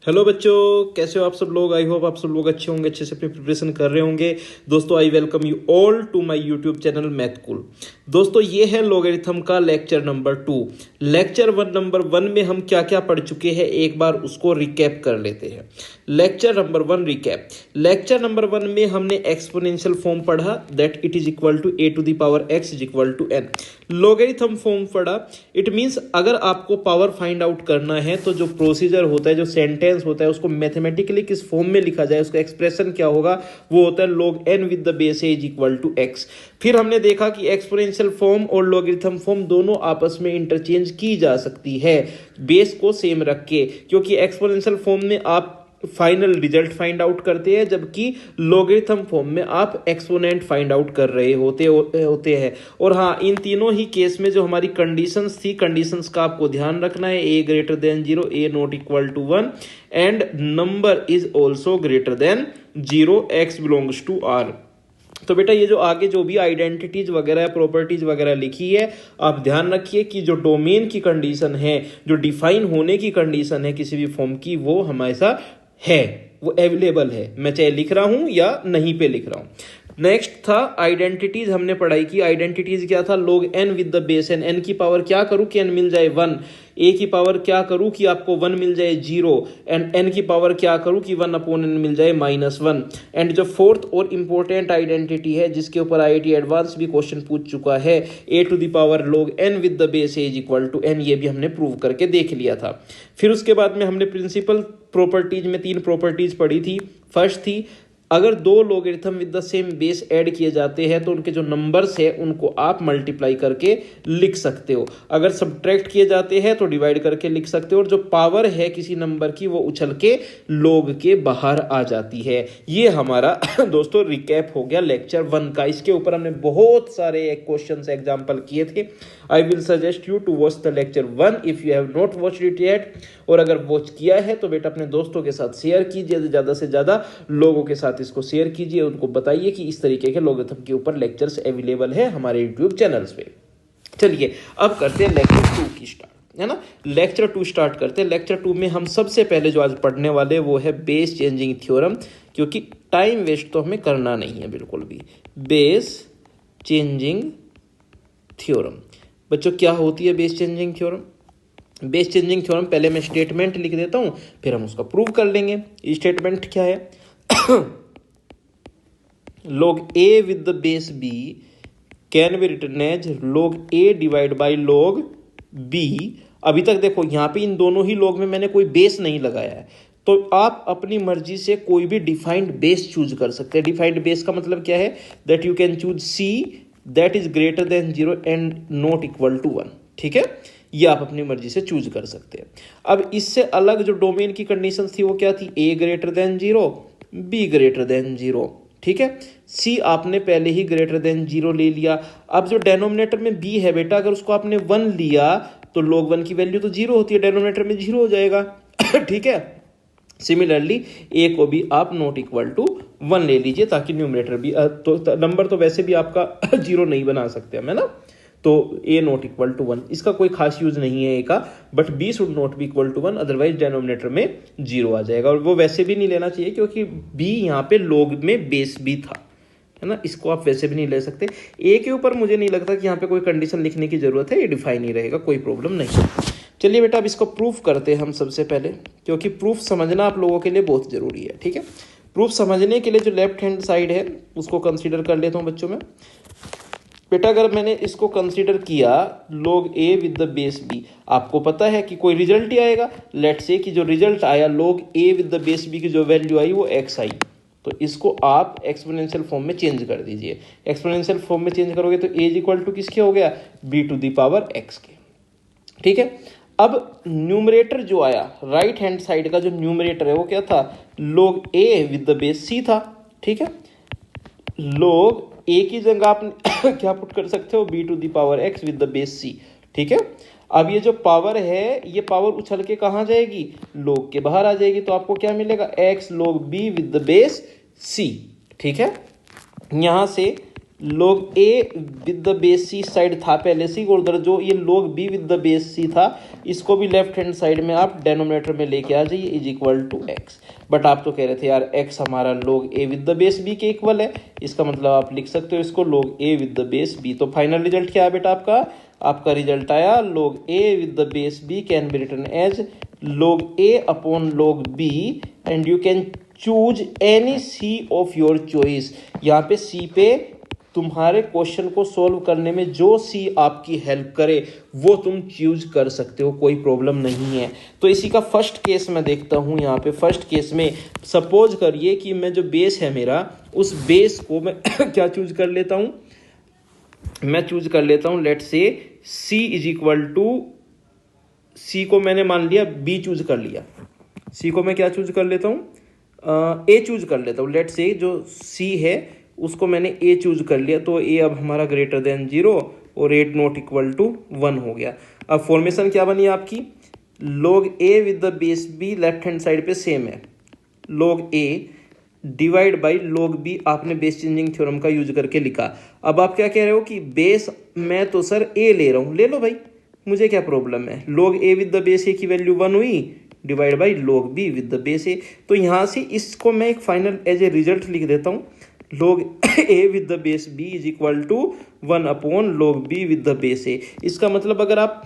Hello बच्चों, कैसे हो आप सब लोग। आई होप आप सब लोग अच्छे होंगे, अच्छे से अपनी प्रिपरेशन कर रहे होंगे। दोस्तों I welcome you all to my YouTube channel Mathcool. दोस्तों ये है लॉगरिथम का लेक्चर नंबर 2। लेक्चर नंबर 1 में हम क्या क्या पढ़ चुके हैं एक बार उसको रिकैप कर लेते हैं। Lecture number 1 recap. Lecture number 1 में हमने एक्सपोनेंशियल फॉर्म पढ़ा, that it is equal to a to the power x is equal to n। Logarithm form पढ़ा, इट मीन्स अगर आपको पावर फाइंड आउट करना है तो जो प्रोसीजर होता है, जो सेंटेंस होता है, उसको मैथमेटिकली किस फॉर्म में लिखा जाए, उसका एक्सप्रेशन क्या होगा, वो होता है log n with the base is equal to x। फिर हमने देखा कि एक्सपोनेंशियल फॉर्म और लॉगरिथम फॉर्म दोनों आपस में इंटरचेंज की जा सकती है बेस को सेम रख के, क्योंकि एक्सपोनेंशियल फॉर्म में आप फाइनल रिजल्ट फाइंड आउट करते हैं, जबकि लॉगरिथम फॉर्म में आप एक्सपोनेंट फाइंड आउट कर रहे होते हैं। और हाँ, इन तीनों ही केस में जो हमारी कंडीशंस थी, कंडीशंस का आपको ध्यान रखना है। a greater than 0, a not equal to 1 and number is also greater than 0, x belongs to r। तो बेटा ये जो आगे जो भी आइडेंटिटीज वगैरह प्रॉपर्टीज वगैरह लिखी है, आप ध्यान रखिए कि जो डोमेन की कंडीशन है, जो डिफाइन होने की कंडीशन है किसी भी फॉर्म की, वो हमेशा है, वो अवेलेबल है, मैं चाहे लिख रहा हूं या नहीं पे लिख रहा हूं। नेक्स्ट था आइडेंटिटीज, हमने पढ़ाई की। आइडेंटिटीज क्या था, log n with the base n। n की पावर क्या करूं कि n मिल जाए 1, a की पावर क्या करूं कि आपको 1 मिल जाए 0, एंड n की पावर क्या करूं कि 1 अपॉन n मिल जाए -1। एंड जो फोर्थ और इंपॉर्टेंट आइडेंटिटी है, जिसके ऊपर IIT एडवांस भी क्वेश्चन पूछ चुका है, a to the power log n with the base is equal to n, ये भी हमने प्रूव करके देख लिया था। फिर उसके बाद में हमने प्रिंसिपल प्रॉपर्टीज में 3 प्रॉपर्टीज पढ़ी थी। फर्स्ट थी, अगर दो logarithm with the same base add किए जाते हैं तो उनके जो नंबर्स है उनको आप मल्टीप्लाई करके लिख सकते हो। अगर सब्ट्रैक्ट किए जाते हैं तो डिवाइड करके लिख सकते हो, और जो पावर है किसी नंबर की वो उछल के लॉग के बाहर आ जाती है। ये हमारा दोस्तों रिकैप हो गया लेक्चर 1 का। इसके ऊपर हमने बहुत सारे क्वेश्चंस एग्जांपल किए थे। I will suggest you to watch the lecture 1 if you have not watched it yet. और अगर वॉच किया है तो बेटा अपने दोस्तों के साथ शेयर कीजिए, ज़्यादा से ज़्यादा लोगों के साथ इसको शेयर कीजिए, उनको बताइए कि इस तरीके के लॉगरिथम के ऊपर लेक्चर्स अवेलेबल है हमारे यूट्यूब चैनल्स पे। चलिए अब करते हैं लेक्चर 2 की स्टार्ट, है ना। लेक्चर 2 स्टार्ट करते हैं। लेक्चर 2 में हम सबसे पहले जो आज पढ़ने वाले वो है बेस चेंजिंग थ्योरम, क्योंकि टाइम वेस्ट तो हमें करना नहीं है बिल्कुल भी। बेस चेंजिंग थ्योरम, बच्चों क्या होती है base changing theorem? Base changing theorem, पहले मैं स्टेटमेंट लिख देता हूं, फिर हम उसका प्रूव कर लेंगे। स्टेटमेंट क्या है? log a with the base b can be written as log a divided by log b। अभी तक देखो यहाँ पे इन दोनों ही log में मैंने कोई बेस नहीं लगाया है, तो आप अपनी मर्जी से कोई भी डिफाइंड बेस चूज कर सकते हैं। डिफाइंड बेस का मतलब क्या है? That you can choose c that is greater than 0 and not equal to 1। ठीक है, ये आप अपनी मर्जी से चूज कर सकते हैं। अब इससे अलग जो डोमेन की कंडीशन थी वो क्या थी? a greater than 0, b greater than 0। ठीक है, c आपने पहले ही ग्रेटर देन 0 ले लिया। अब जो डेनोमिनेटर में b है बेटा, अगर उसको आपने 1 लिया तो log 1 की वैल्यू तो 0 होती है, डेनोमिनेटर में 0 हो जाएगा। ठीक है, सिमिलरली a को भी आप नॉट इक्वल टू 1 ले लीजिए, ताकि न्यूमरेटर भी तो नंबर तो वैसे भी आपका 0 नहीं बना सकते हम, है ना। तो a नॉट इक्वल टू 1, इसका कोई खास यूज नहीं है a का, but b should not be equal to 1, otherwise denominator में 0 आ जाएगा। और वो वैसे भी नहीं लेना चाहिए, क्योंकि b यहाँ पे log में बेस भी था, है ना। इसको आप वैसे भी नहीं ले सकते। a के ऊपर मुझे नहीं लगता कि यहाँ पे कोई कंडीशन लिखने की जरूरत है, ये डिफाइन ही रहेगा, कोई प्रॉब्लम नहीं। चलिए बेटा अब इसको प्रूफ करते हैं हम सबसे पहले, क्योंकि प्रूफ समझना आप लोगों के लिए बहुत जरूरी है। ठीक है, प्रूफ समझने के लिए जो लेफ्ट हैंड साइड है उसको कंसीडर कर लेता हूँ बच्चों में। बेटा अगर मैंने इसको कंसीडर किया log a with the base b, आपको पता है कि कोई रिजल्ट ही आएगा। लेट से कि जो रिजल्ट आया log a with the base b की जो वैल्यू आई वो x आई, तो इसको आप एक्सपोनेंशियल फॉर्म में चेंज कर दीजिए। एक्सपोनेंशियल फॉर्म में चेंज करोगे तो a इक्वल टू किसके हो गया? b to the power x के। ठीक है, अब न्यूमरेटर जो आया, राइट हैंड साइड का जो न्यूमरेटर है वो क्या था? log a with the base c था। ठीक है, log a की जगह आप क्या पुट कर सकते हो? b to the power x with the base c। ठीक है, अब ये जो पावर है, ये पावर उछल के कहाँ जाएगी? log के बाहर आ जाएगी, तो आपको क्या मिलेगा? x log b with the base c। ठीक है, यहां से log a with the base c side था पहले से, और उधर जो ये log b with the base c था इसको भी लेफ्ट हैंड साइड में आप डेनोमिनेटर में लेके आ जाइए, is equal to x। But आप तो कह रहे थे यार x हमारा log a with the base b के इक्वल है, इसका मतलब आप लिख सकते हो इसको log a with the base b। तो फाइनल रिजल्ट क्या है बेटा आपका? आपका रिजल्ट आया log a with the base b can be written as log a upon log b and you can choose any c of your choice. यहाँ पे c पे तुम्हारे क्वेश्चन को सॉल्व करने में जो सी आपकी हेल्प करे वो तुम चूज कर सकते हो, कोई प्रॉब्लम नहीं है। तो इसी का फर्स्ट केस मैं देखता हूं। यहाँ पे फर्स्ट केस में सपोज करिए कि मैं जो बेस है मेरा, उस बेस को मैं क्या चूज कर लेता हूं? मैं चूज कर लेता हूं लेट से c इज इक्वल टू, सी को मैंने मान लिया b चूज कर लिया, सी को मैं क्या चूज कर लेता हूं? a चूज कर लेता हूं। लेट से जो c है उसको मैंने a चूज कर लिया, तो a अब हमारा ग्रेटर देन 0 और a नॉट इक्वल टू 1 हो गया। अब फॉर्मेशन क्या बनी आपकी? log a with the base b left hand side पे सेम है, log a divide by log b आपने बेस चेंजिंग थ्योरम का यूज करके लिखा। अब आप क्या कह रहे हो कि बेस मैं तो सर a ले रहा हूं, ले लो भाई, मुझे क्या प्रॉब्लम है। log a with the base a की वैल्यू 1 हुई, divide by log b with the base a। तो यहां से इसको मैं एक फाइनल एज ए रिजल्ट लिख देता हूं, log a with the base b is equal to 1 upon log b with the base a। इसका मतलब अगर आप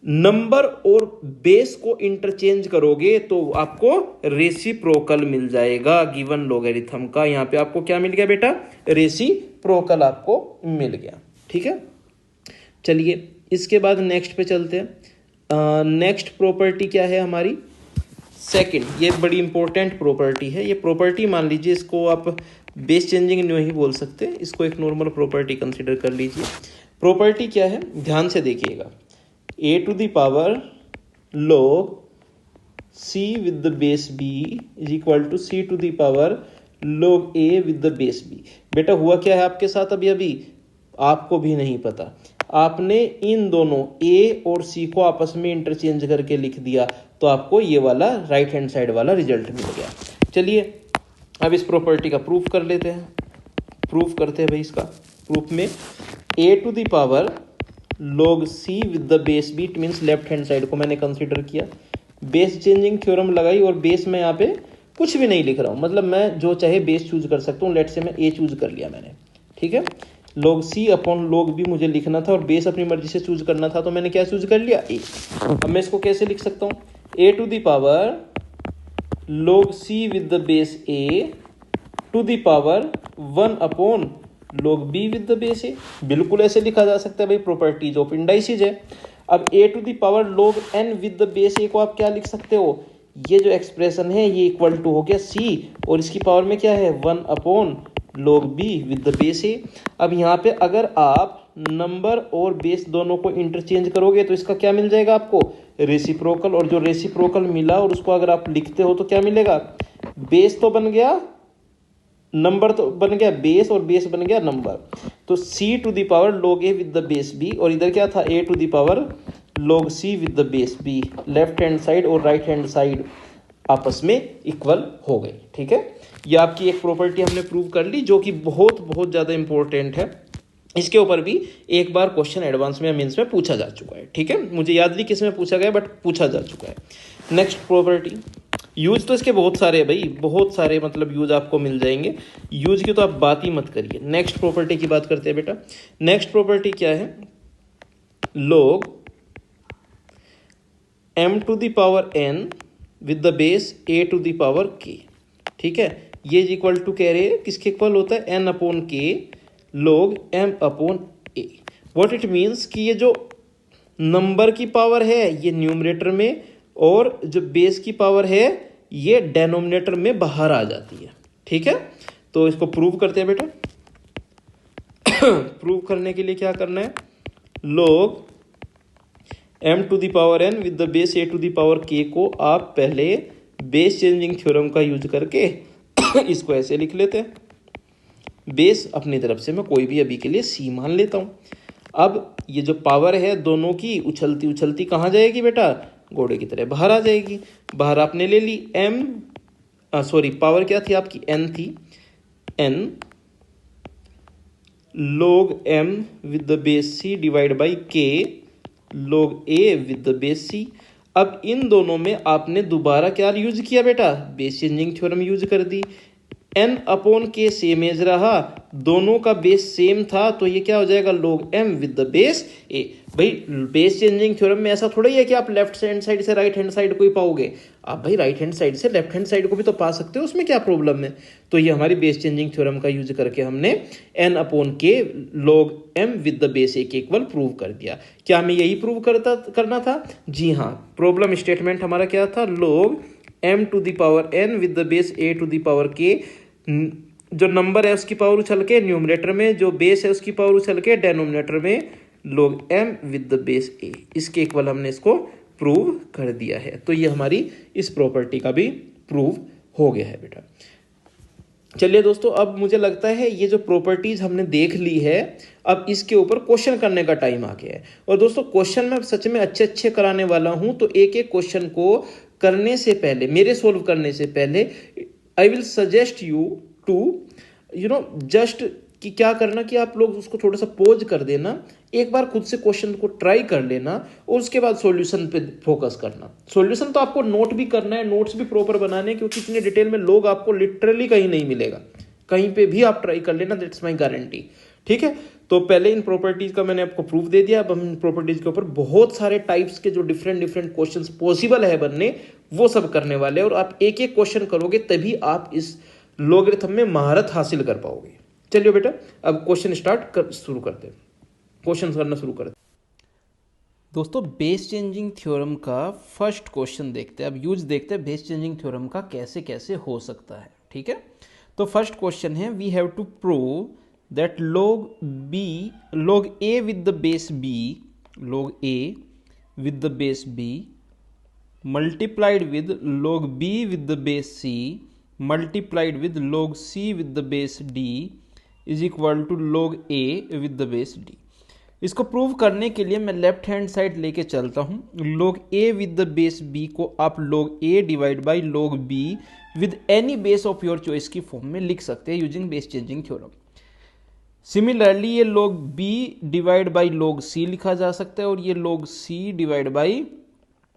नंबर और बेस को इंटरचेंज करोगे तो आपको रेसिप्रोकल मिल जाएगा गिवन लोगरिथम का। यहाँ पे आपको क्या मिल गया बेटा? रेसिप्रोकल आपको मिल गया। ठीक है, चलिए इसके बाद नेक्स्ट पे चलते हैं। नेक्स्ट प्रॉपर्टी क्या है हमारी? सेकंड, ये बड़ी इंपॉर्टेंट प्रॉपर्टी है। ये प्रॉपर्टी मान लीजिए, इसको आप बेस चेंजिंग नहीं बोल सकते, इसको एक नॉर्मल प्रॉपर्टी कंसीडर कर लीजिए। प्रॉपर्टी क्या है? ध्यान से देखिएगा, a to the power log c with the base b is equal to c to the power log a with the base b। बेटा हुआ क्या है आपके साथ? अभी आपको भी नहीं पता, आपने इन दोनों a और c को आपस में इंटरचेंज करके लिख दिया, तो आपको ये वाला राइट हैंड साइड वाला रिजल्ट मिल गया। चलिए अब इस प्रॉपर्टी का प्रूफ कर लेते हैं। प्रूफ करते हैं भाई। इसका प्रूफ में a to the power log c with the base b, it means left hand side को मैंने कंसीडर किया, बेस चेंजिंग थ्योरम लगाई, और बेस में यहाँ पे कुछ भी नहीं लिख रहा हूँ, मतलब मैं जो चाहे बेस चूज कर सकता हूँ। लेट से मैं a चूज कर लिया मैंने, ठीक है। log c upon log b मुझे लिखना था और बेस अपनी मर्जी से चूज करना था, तो मैंने क्या चूज कर लिया? a। अब मैं इसको कैसे लिख सकता हूँ? a to the power log c with the base a to the power 1 upon log b with the base a। बिल्कुल ऐसे लिखा जा सकता है भाई, प्रॉपर्टीज ऑफ इंडाइसिस है। अब a to the power log n with the base a को आप क्या लिख सकते हो? ये जो एक्सप्रेशन है ये इक्वल टू हो गया c, और इसकी पावर में क्या है? 1 upon log b with the base a। अब यहाँ पे अगर आप नंबर और बेस दोनों को इंटरचेंज करोगे तो इसका क्या मिल जाएगा आपको? रेसिप्रोकल। और जो रेसिप्रोकल मिला और उसको अगर आप लिखते हो तो क्या मिलेगा? बेस तो बन गया, नंबर तो बन गया बेस, और बेस बन गया नंबर। तो c to the power log a with the base b, और इधर क्या था? a to the power log c with the base b। Left hand side और राइट हैंड साइड आपस में इक्वल हो गई। ठीक है, ये आपकी एक प्रॉपर्टी हमने प्रूव कर ली, जो कि बहुत बहुत ज़्यादा इंपॉर्टेंट है। इसके ऊपर भी एक बार क्वेश्चन एडवांस में मेंस में पूछा जा चुका है। ठीक है, मुझे याद नहीं किस में पूछा गया, बट पूछा जा चुका है। नेक्स्ट प्रॉपर्टी, यूज तो इसके बहुत सारे हैं भाई, बहुत सारे मतलब यूज आपको मिल जाएंगे, यूज की तो आप बात ही मत करिए। नेक्स्ट प्रॉपर्टी की बात करते हैं बेटा। नेक्स्ट प्रॉपर्टी क्या है? log m to the power n with the base a to the power k। ठीक है, ये इक्वल टू कह रहे हैं किसके इक्वल होता है? n upon k log m upon a। What it means कि ये जो नंबर की पावर है ये न्यूमरेटर में, और जो बेस की पावर है ये डेनोमिनेटर में बाहर आ जाती है। ठीक है, तो इसको प्रूव करते हैं बेटा। प्रूव करने के लिए क्या करना है? log m to the power n with the base a to the power k को आप पहले बेस चेंजिंग थ्योरम का यूज करके इसको ऐसे लिख लेते हैं। बेस अपनी तरफ से मैं कोई भी अभी के लिए c मान लेता हूं। अब ये जो पावर है दोनों की उछलती उछलती कहाँ जाएगी बेटा? घोड़े की तरह बाहर आ जाएगी। बाहर आपने ले ली पावर क्या थी आपकी? n थी। n log m with the base c divide by k log a with the base c। अब इन दोनों में आपने दोबारा क्या यूज किया बेटा, बेस चेंजिंग थ्योरम यूज कर दी। n अपॉन के सेम एज रहा, दोनों का बेस सेम था, तो ये क्या हो जाएगा log m with the base a। भाई बेस चेंजिंग थ्योरम में ऐसा थोड़ा ही है कि आप लेफ्ट हैंड साइड से राइट हैंड साइड को ही पाओगे, आप भाई राइट हैंड साइड से लेफ्ट हैंड साइड को भी तो पा सकते हो, उसमें क्या प्रॉब्लम है। तो ये हमारी बेस चेंजिंग थ्योरम का यूज करके हमने n अपॉन के log m with the base a के इक्वल प्रूव कर दिया। क्या हमें यही प्रूव करना था? जी हाँ, प्रॉब्लम स्टेटमेंट हमारा क्या था, log m to the power n with the base a to the power k। जो नंबर है उसकी पावर उछल के न्यूमरेटर में, जो बेस है उसकी पावर उछल के डेनोमिनेटर में, log m with the base a, इसके इक्वल हमने इसको प्रूव कर दिया है। तो ये हमारी इस प्रॉपर्टी का भी प्रूव हो गया है बेटा। चलिए दोस्तों, अब मुझे लगता है ये जो प्रॉपर्टीज हमने देख ली है, अब इसके ऊपर क्वेश्चन करने का टाइम आ गया है। और दोस्तों क्वेश्चन मैं सच में अच्छे अच्छे कराने वाला हूं, तो एक एक क्वेश्चन को करने से पहले, मेरे सोल्व करने से पहले, I will suggest you to just कि क्या करना कि आप लोग उसको थोड़ा सा पोज कर देना, एक बार खुद से क्वेश्चन को ट्राई कर लेना और उसके बाद सॉल्यूशन पे फोकस करना। सॉल्यूशन तो आपको नोट भी करना है, नोट्स भी प्रॉपर बनाने, क्योंकि इतने डिटेल में लोग आपको लिटरली कहीं नहीं मिलेगा, कहीं पे भी आप ट्राई कर लेना, दैट्स माय गारंटी। ठीक है, तो पहले इन प्रॉपर्टीज का मैंने आपको प्रूफ दे दिया। अब हम इन प्रॉपर्टीज के ऊपर बहुत सारे टाइप्स के जो डिफरेंट डिफरेंट क्वेश्चंस पॉसिबल है बनने, वो सब करने वाले हैं, और आप एक एक क्वेश्चन करोगे तभी आप इस लॉगरिथम में महारत हासिल कर पाओगे। चलिए बेटा, अब क्वेश्चन शुरू करते हैं, क्वेश्चन करना शुरू करते हैं। दोस्तों बेस चेंजिंग थ्योरम का फर्स्ट क्वेश्चन देखते हैं। अब यूज देखते हैं बेस चेंजिंग थ्योरम का कैसे कैसे हो सकता है। ठीक है, तो फर्स्ट क्वेश्चन है, we have to prove that log a with the base b, log a with the base b multiplied with log b with the base c multiplied with log c with the base d is equal to log a with the base d। इसको prove करने के लिए मैं left hand side लेके चलता हूँ। log a with the base b को आप log a divide by log b with any base of your choice की फॉर्म में लिख सकते हैं using base changing theorem. Similarly ये log b divide by log c लिखा जा सकता है, और ये log c divide by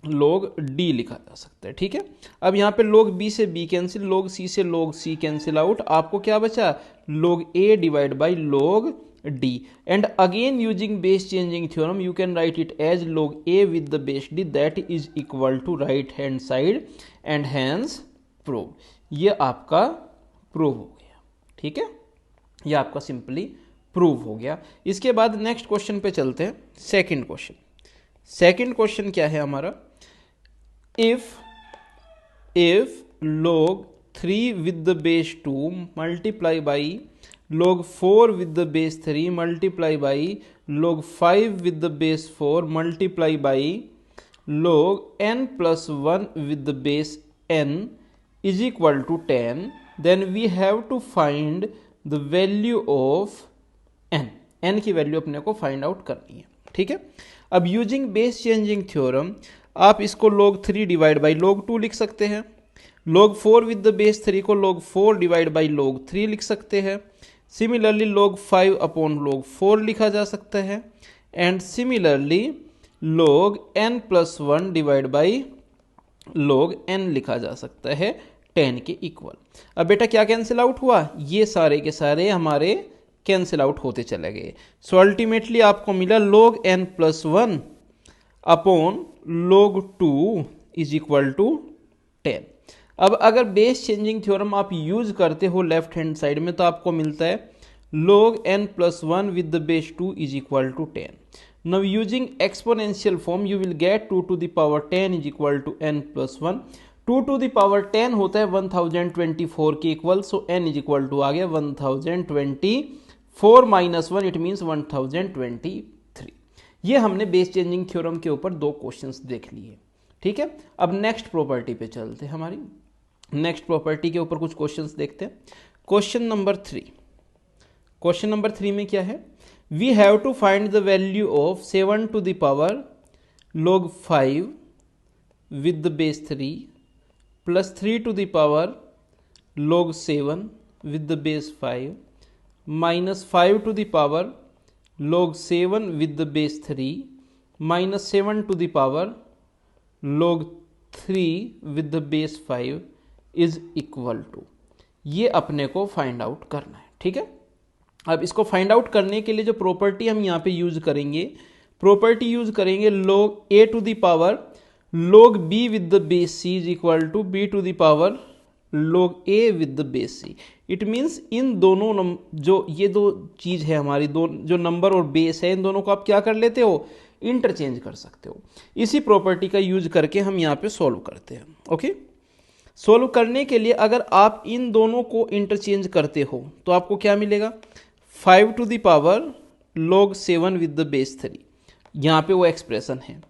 log d लिखा जा सकता है। ठीक है, अब यहाँ पे log b से b कैंसिल, log c से log c कैंसिल आउट, आपको क्या बचा, log a divide by log d। And again using base changing theorem you can write it as log a with the base d that is equal to right hand side and hence prove. ये आपका prove हो गया। ठीक है, ये आपका simply prove हो गया। इसके बाद नेक्स्ट क्वेश्चन पे चलते हैं। सेकंड क्वेश्चन, सेकंड क्वेश्चन क्या है हमारा, if log 3 with the base 2 multiply by log 4 with the base 3 multiply by log 5 with the base 4 multiply by log n plus 1 with the base n is equal to 10, then we have to find the value of n की value अपने को find out करनी है। ठीक है, अब using base changing theorem आप इसको log 3 डिवाइड बाई log 2 लिख सकते हैं, log 4 विद द बेस 3 को log 4 डिवाइड बाई log 3 लिख सकते हैं। सिमिलरली log 5 अपॉन log 4 लिखा जा सकता है, and similarly log n plus 1 divide by log n लिखा जा सकता है 10 के इक्वल। अब बेटा क्या कैंसिल आउट हुआ, ये सारे के सारे हमारे कैंसिल आउट होते चले गए। सो अल्टीमेटली आपको मिला log n plus 1 upon log 2 is equal to 10। अब अगर बेस चेंजिंग थ्योरम आप यूज करते हो लेफ्ट हैंड साइड में, तो आपको मिलता है log n plus 1 with the base 2 is equal to 10। Now using exponential form you will get 2 to the power 10 is equal to n plus 1। 2 to the power 10 होता है 1024 के equal, so n is equal to आ गया 1024 minus 1, it means 1023। ये हमने base changing theorem के ऊपर दो क्वेश्चंस देख लिए। ठीक है, अब नेक्स्ट प्रॉपर्टी पे चलते हैं। हमारी नेक्स्ट प्रॉपर्टी के ऊपर कुछ क्वेश्चंस देखते हैं। क्वेश्चन नंबर 3, क्वेश्चन नंबर 3 में क्या है, we have to find the value of 7 to the power log 5 with the base 3 plus 3 to the power log 7 with the base 5 minus 5 to the power log 7 with the base 3 minus 7 to the power log 3 with the base 5 is equal to, ये अपने को find out करना है। ठीक है, अब इसको find out करने के लिए जो प्रॉपर्टी हम यहाँ पे यूज करेंगे, प्रॉपर्टी यूज करेंगे log a to the power log b with the base c is equal to b to the power log a with the base c। It means इन दोनों जो ये दो चीज है हमारी, दो जो नंबर और बेस है, इन दोनों को आप क्या कर लेते हो, इंटरचेंज कर सकते हो। इसी प्रॉपर्टी का यूज करके हम यहाँ पे सॉल्व करते हैं। ओके, सॉल्व करने के लिए अगर आप इन दोनों को इंटरचेंज करते हो तो आपको क्या मिलेगा, 5 to the power log 7 with the base 3, यहाँ पे वो एक्सप्रेशन है।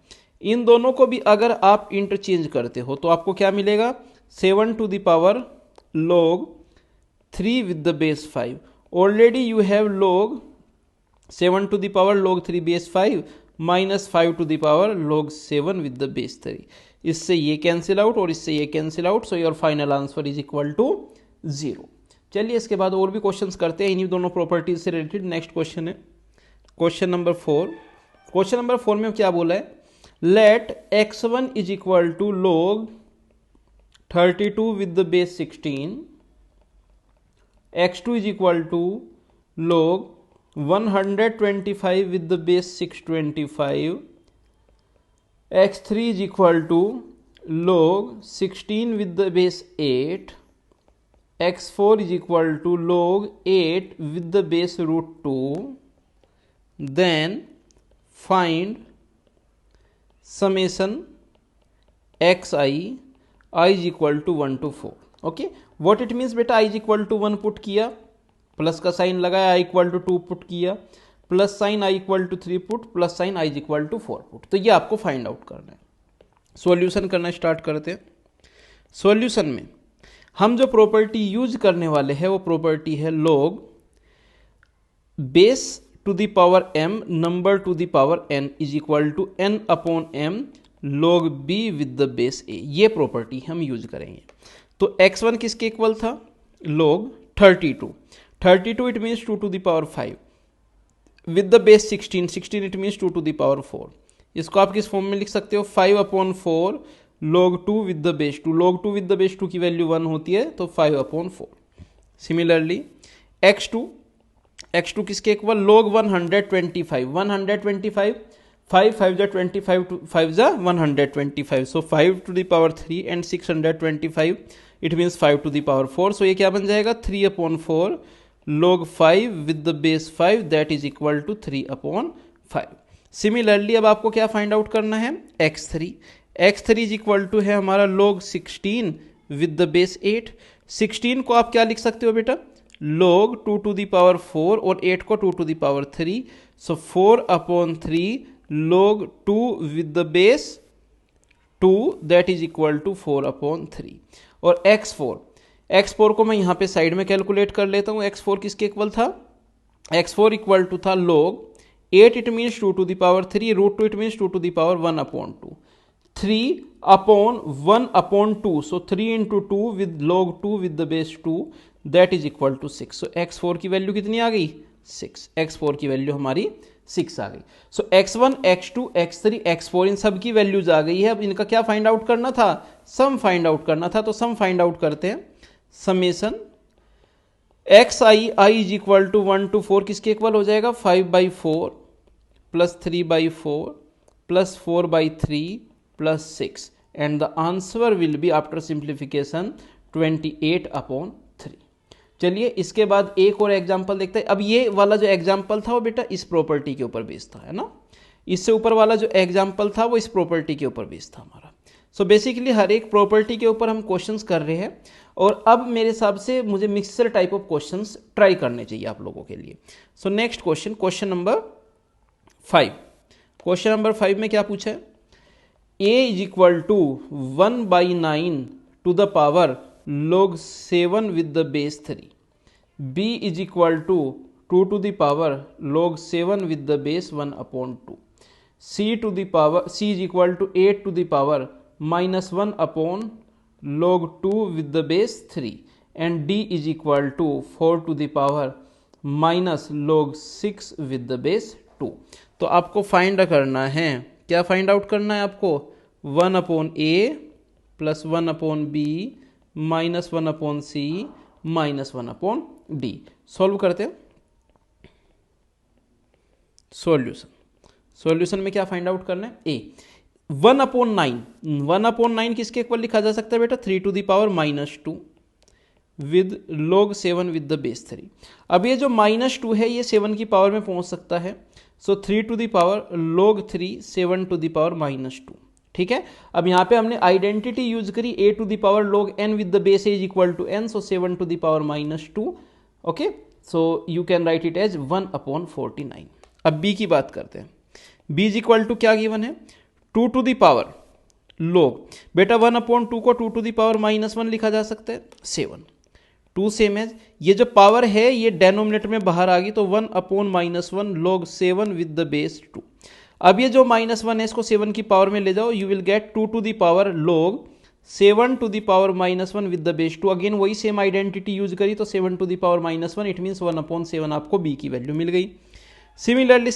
इन दोनों को भी अगर आप इंटरचेंज करते हो तो आपको क्या मिलेगा, 7 to the power log 3 with the base 5। Already you have log 7 to the power log 3 base 5 minus 5 to the power log 7 with the base 3। इससे ये कैंसिल आउट और इससे ये cancel out, so your final answer is equal to 0। चलिए इसके बाद और भी क्वेश्चंस करते हैं इन्हीं दोनों प्रॉपर्टीज से रिलेटेड। नेक्स्ट क्वेश्चन है क्वेश्चन नंबर 4। क्वेश्चन नंबर 4 में क्या बोला है, let x1 is equal to log 32 with the base 16, x2 is equal to log 125 with the base 625, x3 is equal to log 16 with the base 8, x4 is equal to log 8 with the base root 2, then find summation xi, I is equal to 1 to 4। Okay, what it means बेटा, i is equal to 1 put किया, plus का sign लगाया, i equal to 2 put किया, plus sign i equal to 3 put, plus sign i is equal to 4 put. तो ये आपको find out करना है। सॉल्यूशन करना स्टार्ट करते हैं। सॉल्यूशन में हम जो प्रॉपर्टी यूज करने वाले हैं वो प्रॉपर्टी है log base to the power m number to the power n is equal to n upon m log b with the base a। ये प्रॉपर्टी हम यूज करेंगे। तो x1 किसके इक्वल था, log 32, 32 it means 2 to the power 5 with the base 16, 16 it means 2 to the power 4। इसको आप किस form में लिख सकते हो, 5 upon 4 log 2 with the base 2, log 2 with the base 2 की वैल्यू 1 होती है, तो 5 अपॉन 4। सिमिलरली x2 किसके इक्वल, log 125, 125 5 5 जा 25 5 जा 125, so 5 to the power 3 and 625 it means 5 to the power 4। So ये क्या बन जाएगा, 3 upon 4 log 5 with the base 5 that is equal to 3 upon 5। Similarly अब आपको क्या फाइंड आउट करना है, x3, x3 is equal to है हमारा log 16 विद द बेस 8। 16 को आप क्या लिख सकते हो बेटा, log 2 टू द पावर 4 और 8 को 2 to the power 3, so 4 upon 3 log 2 with the base 2 that is equal to 4 upon 3। और x4 को मैं यहाँ पे साइड में कैलकुलेट कर लेता हूँ। x4 किसके इक्वल था, x4 इक्वल टू था log 8 it means 2 to the power 3, root 2 it means 2 to the power 1 upon 2, 3 upon 1 upon 2, so 3 into 2 with log 2 with the base 2 that is equal to 6। So x4 की value कितनी आ गई, 6। x4 की value हमारी 6 आ गई। सो x1 x2 x3 x4 इन सब की values आ गई है। अब इनका क्या फाइंड आउट करना था, सम फाइंड आउट करना था। तो सम फाइंड आउट करते हैं। Summation xi i is equal to 1 to 4 किसके इक्वल हो जाएगा, 5/4 plus 3/4 plus 4/3 plus 6 and the answer will be after simplification 28/3। चलिए इसके बाद एक और एग्जाम्पल देखते हैं। अब ये वाला जो एग्जाम्पल था वो बेटा इस प्रॉपर्टी के ऊपर बेस्ड था, है ना। इससे ऊपर वाला जो एग्जाम्पल था वो इस प्रॉपर्टी के ऊपर बेस्ड था हमारा। सो बेसिकली हर एक प्रॉपर्टी के ऊपर हम क्वेश्चंस कर रहे हैं और अब मेरे हिसाब से मुझे mixer type of questions try करने चाहिए आप लोगों के लिए। So next question, question number 5। Question number 5 में क्या पूछा है, a is equal to 1/9 to the power log 7 with the base 3, b is equal to 2 to the power log 7 with the base 1 upon 2, c is equal to 8 to the power minus 1 upon log 2 with the base 3 and d is equal to 4 to the power minus log 6 with the base 2। तो आपको find करना है, क्या find out करना है आपको, 1/a plus 1/b minus 1/c minus 1/d। Solve करते हैं। सॉल्यूशन में क्या फाइंड आउट करना है, a 1/9। 1/9 किसके इक्वल लिखा जा सकता है बेटा, 3⁻⁻2 with log 7 with the base 3। अब ये जो -2 है ये 7 की पावर में पहुंच सकता है, सो 3⁻log 3 7⁻2। ठीक है। अब यहाँ पे हमने आइडेंटिटी यूज करी a⁻log n with the base is equal to n, so 7⁻2। Okay, so you can write it as 1/49। अब b की बात करते हैं। b इज इक्वल टू क्या गिवन है, 2⁻log, बेटा 1/2 को 2⁻−1 लिखा जा सकता है, 7। 2 सेम एज, ये जो पावर है ये डेनोमिनेटर में बाहर आ गई, तो 1/−1 log 7 विद द बेस 2। अब ये जो -1 है इसको 7 की पावर में ले जाओ, you will gate 2⁻log 7⁻−1 with the base 2। Again वही सेम आइडेंटिटी यूज करी, तो 7⁻−1, इट मीन्स 1/7 आपको b की वैल्यू मिल गई। सिमिलरली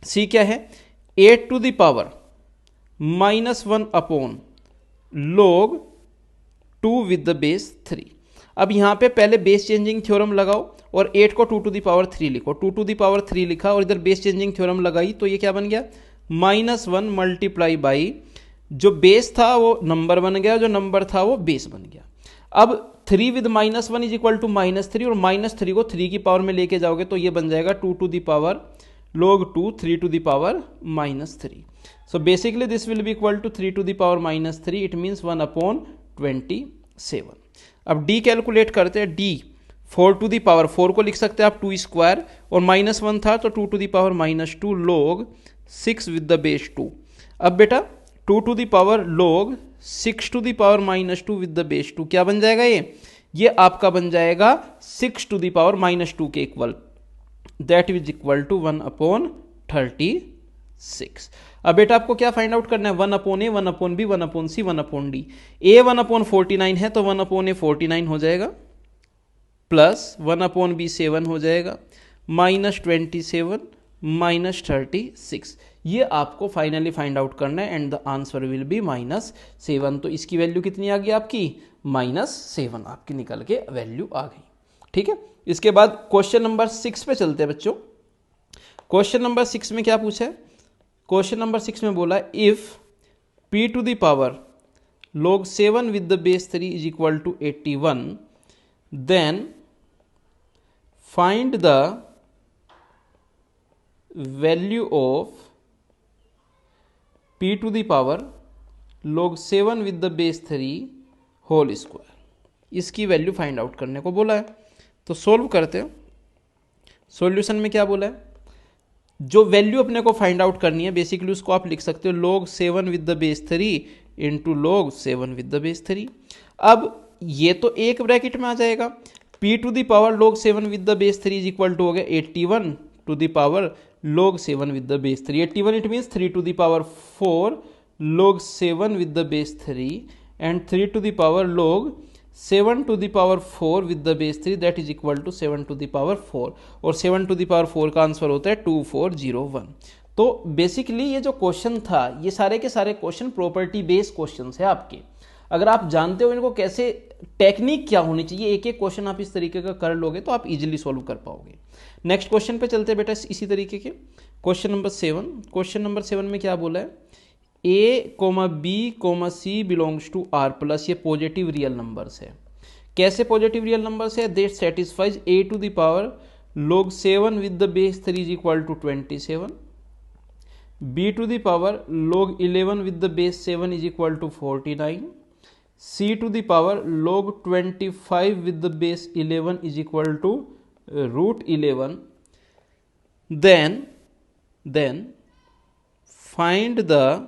c क्या है, 8⁻1/log 2 विद द बेस 3। अब यहाँ पे पहले बेस चेंजिंग थ्योरम लगाओ और 8 को 2⁻3 लिखो, 2⁻3 लिखा और इधर बेस चेंजिंग थ्योरम लगाई, तो ये क्या बन गया, -1 मल्टीप्लाई बाई जो बेस था वो नंबर बन गया, जो नंबर था वो बेस बन गया। अब 3 विद -1 इज इक्वल टू -3, और -3 को 3 की पावर में लेके जाओगे तो ये बन जाएगा 2⁻log 2 3⁻3। So basically this will be equal to 3⁻3, it means 1/27। अब d कैलकुलेट करते हैं, d 4 को लिख सकते हैं आप 2 स्क्वायर, और -1 था तो 2⁻2 log 6 विद द बेस 2। अब बेटा 2⁻log 6⁻2 विद द बेस 2 क्या बन जाएगा, ये आपका बन जाएगा 6⁻2 के equal, that is equal to 1/36। अब बेटा आपको क्या फाइंड आउट करना है, 1/a 1/b 1/c 1/d। a 1/49 है तो 1/a 49 हो जाएगा, प्लस 1/b 7 हो जाएगा, -27 -36। ये आपको फाइनली फाइंड आउट करना है, and the answer will B -7। तो इसकी वैल्यू कितनी आ गई आपकी, -7 आपकी निकल के वैल्यू आ गई। ठीक है। इसके बाद क्वेश्चन नंबर 6 पे चलते हैं बच्चों। क्वेश्चन नंबर 6 में क्या पूछा है, क्वेश्चन नंबर 6 में बोला if p⁻log 7 with the base 3 is equal to 81, then find the value of p⁻log 7 with the base 3 whole square. इसकी वैल्यू फाइंड आउट करने को बोला है, तो सोल्व करते हैं। सॉल्यूशन में क्या बोला है, जो वैल्यू अपने को फाइंड आउट करनी है बेसिकली उसको आप लिख सकते हो log 7 with the base 3 into log 7 with the base 3। अब ये तो एक ब्रैकेट में आ जाएगा, p⁻log 7 with the base 3 is equal to हो गया 81⁻log 7 with the base 3। 81 it means 3⁴ log 7 with the base 3 and 3⁻log 7⁴ with the base 3, that is equal to 7⁴, और 7⁴ का आंसर होता है 2401। तो बेसिकली ये जो क्वेश्चन था ये सारे के सारे क्वेश्चन प्रॉपर्टी बेस्ड क्वेश्चन है आपके। अगर आप जानते हो इनको कैसे, टेक्निक क्या होनी चाहिए, एक एक क्वेश्चन आप इस तरीके का कर लोगे तो आप इजिली सॉल्व कर पाओगे। नेक्स्ट क्वेश्चन पे चलते हैं बेटा, इसी तरीके के क्वेश्चन नंबर 7। क्वेश्चन नंबर 7 में क्या बोला है, a, b, c belongs to r plus, ये पॉजिटिव रियल नंबर्स है। कैसे पॉजिटिव रियल नंबर्स है, that satisfies a⁻log 7 with the base 3 is equal to 27, b⁻log 11 with the base 7 is equal to 49, c⁻log 25 with the base 11 is equal to √11। then find the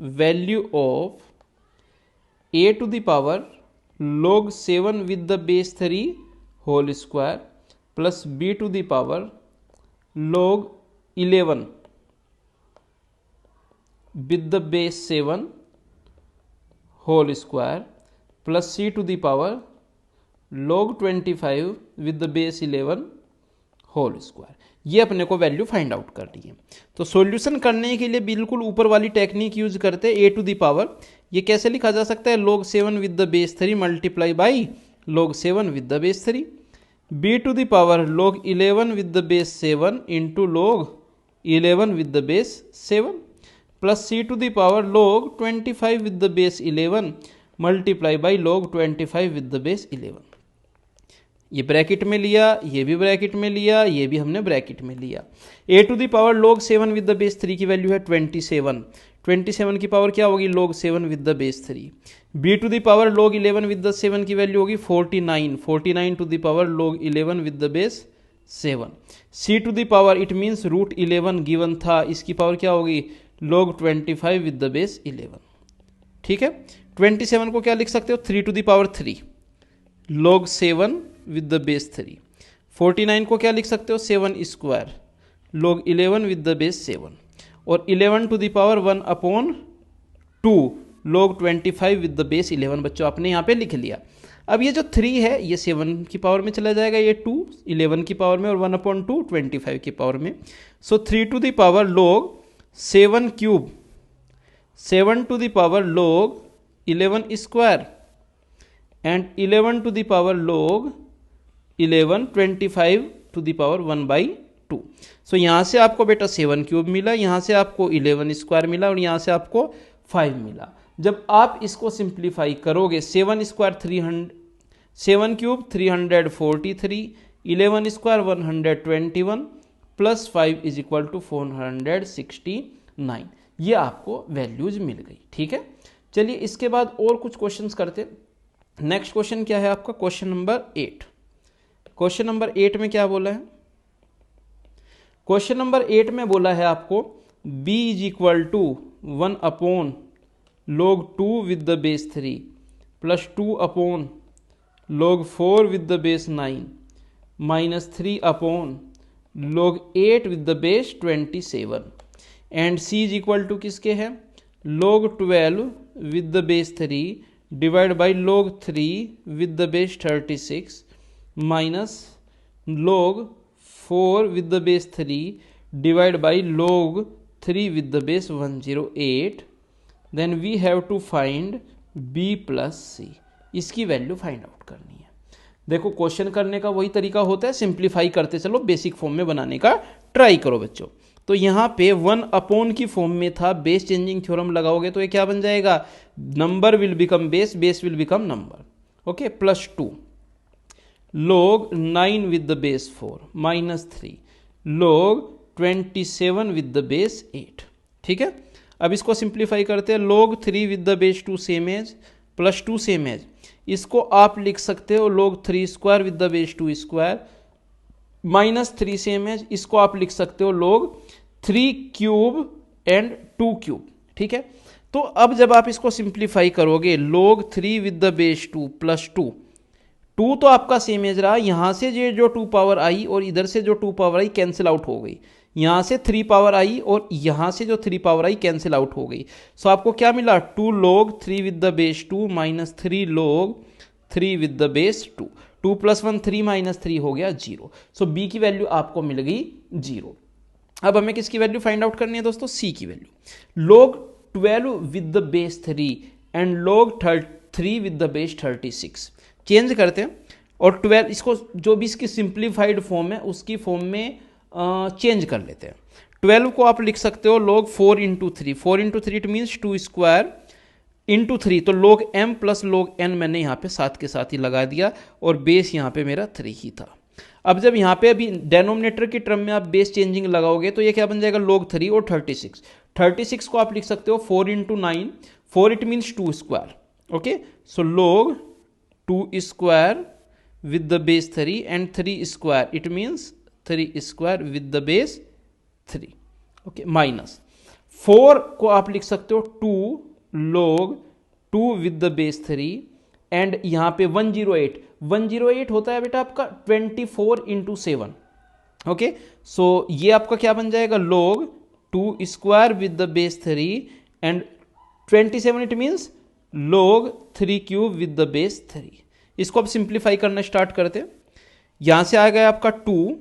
value of a⁻log 7 with the base 3 whole square plus b⁻log 11 with the base 7 whole square plus c⁻log log 25 with the base 11 whole square. ये अपने को value find out करनी है। तो solution करने के लिए बिल्कुल ऊपर वाली टेक्निक यूज करते हैं, ए टू द पावर। ये कैसे लिखा जा सकता है, log 7 with the base 3 multiply by log 7 with the base 3, b to the power log 11 with the base 7 into log 11 with the base 7 plus c to the power log 25 with the base 11 multiply by log 25 with the base 11। ये bracket में लिया, ये भी bracket में लिया, ये भी हमने ब्रैकेट में लिया। A to the power log 7 with the base 3 की वैल्यू है 27, 27 की पावर क्या होगी log 7 with the base 3। B to the power log 11 with the 7 की वैल्यू होगी 49, 49 to the power log 11 with the base 7। C to the power it means root 11 given था, इसकी power क्या होगी log 25 विद द बेस 11। ठीक है, 27 को क्या लिख सकते हो 3 to the power 3 log 7 with the base 3। 49 को क्या लिख सकते हो 7 square log 11 with the base 7 और 11 to the power 1 upon 2 log 25 with the base 11। बच्चों आपने यहाँ पे लिख लिया। अब ये जो 3 है ये 7 की पावर में चला जाएगा, ये 2 11 की पावर में और 1 अपॉन 2 25 की पावर में। So 3 to the power log 7 cube 7 to the power log 11 square and 11 to the power log 11 25 to the power 1 by 2। So यहाँ से आपको बेटा 7 क्यूब मिला, यहाँ से आपको 11 स्क्वायर मिला और यहाँ से आपको 5 मिला। जब आप इसको सिंप्लीफाई करोगे 7 square 300, 7 cube 343, 11 square 121 plus 5 is equal to 469। ये आपको वैल्यूज मिल गई। ठीक है, चलिए इसके बाद और कुछ क्वेश्चंस करते। नेक्स्ट क्वेश्चन क्या है आपका, क्वेश्चन नंबर 8। क्वेश्चन नंबर 8 में क्या बोला है, क्वेश्चन नंबर 8 में बोला है आपको b is equal to 1 upon log 2 with the base 3 plus 2 upon log 4 with the base 9 minus 3 upon log 8 with the base 27 and c is equal to किसके है log 12 with the base 3 divide by log 3 with the base 36 minus log 4 with the base 3 divide by log 3 with the base 108। Then we have to find b plus c। इसकी value find out करनी है। देखो question करने का वही तरीका होता है, सिंप्लीफाई करते चलो, बेसिक फॉर्म में बनाने का ट्राई करो बच्चों। तो यहाँ पे 1 अपॉन की फॉर्म में था, बेस चेंजिंग थ्योरम लगाओगे तो ये क्या बन जाएगा, number will become base, base will become number. Okay, plus 2 log 9 with the base 4 minus 3 log 27 with the base 8। ठीक है, अब इसको सिंप्लीफाई करते हैं, log 3 with the base 2 same as plus 2 same as, इसको आप लिख सकते हो log 3 square with the base 2 square minus 3 same as, इसको आप लिख सकते हो log 3 क्यूब एंड 2 क्यूब। ठीक है, तो अब जब आप इसको सिंप्लीफाई करोगे log 3 with the base 2 plus 2 तो आपका सेम एज रहा, यहां से ये जो 2 पावर आई और इधर से जो 2 पावर आई कैंसिल आउट हो गई, यहां से 3 पावर आई और यहां से जो 3 पावर आई कैंसिल आउट हो गई। सो आपको क्या मिला 2 log 3 with the base 2 minus 3 log 3 with the base 2, 2 plus 1 3 minus 3 हो गया 0। सो b की वैल्यू आपको मिल गई 0। अब हमें किसकी वैल्यू फाइंड आउट करनी है दोस्तों, c की value. log 12 with the base 3 and log 3 with the base 36 change करते हैं और 12 इसको जो भी इसकी सिंप्लीफाइड फॉर्म है उसकी फॉर्म में चेंज कर लेते हैं। 12 को आप लिख सकते हो log 4 into 3, 4 into 3 it means 2 square into 3, तो log m plus log n मैंने यहाँ पे साथ के साथ ही लगा दिया और बेस यहाँ पे मेरा 3 ही था। अब जब यहाँ पे अभी डेनोमिनेटर की टर्म में आप बेस चेंजिंग लगाओगे तो ये क्या बन जाएगा log 3 और 36, 36 को आप लिख सकते हो 4 into 9, 4 it means 2 square. Okay, so log 2 square with the base 3 and 3 square it means 3 square with the base 3। Okay, minus 4 को आप लिख सकते हो 2 log 2 with the base 3 and यहां पे 108, 108 होता है बेटा आपका 24 इंटू 7। ओके, सो ये आपका क्या बन जाएगा log 2 square with the base 3 and 27 it means log 3 cube with the base 3। इसको अब सिंप्लीफाई करना स्टार्ट करते हैं। यहाँ से आ गया आपका 2,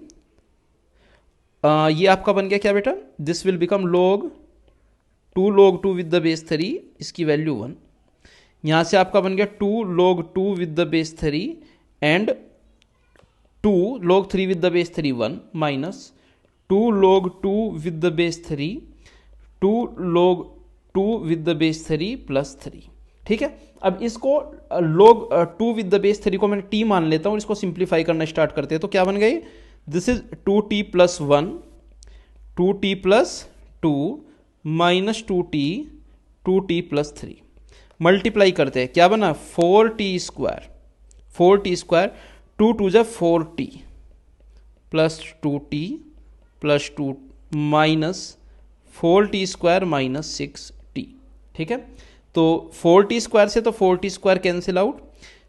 ये आपका बन गया क्या बेटा, this will become log 2 with the base 3, इसकी वैल्यू 1। यहाँ से आपका बन गया 2 log 2 with the base 3 and 2 log 3 with the base 3 1 minus 2 log 2 with the base 3 2 log 2 with the base 3 plus 3। ठीक है, अब इसको log 2 विद द बेस 3 को मैं t मान लेता हूँ, इसको सिंप्लीफाई करना स्टार्ट करते हैं। तो क्या बन गई, this is 2t plus 1 2t plus 2 minus 2t plus 3 multiply करते हैं, क्या बना 4t स्क्वायर 2 2 जा 4t plus 2t plus 2 minus 4t square minus 6t। ठीक है, तो 4t स्क्वायर से तो 4t square cancel out,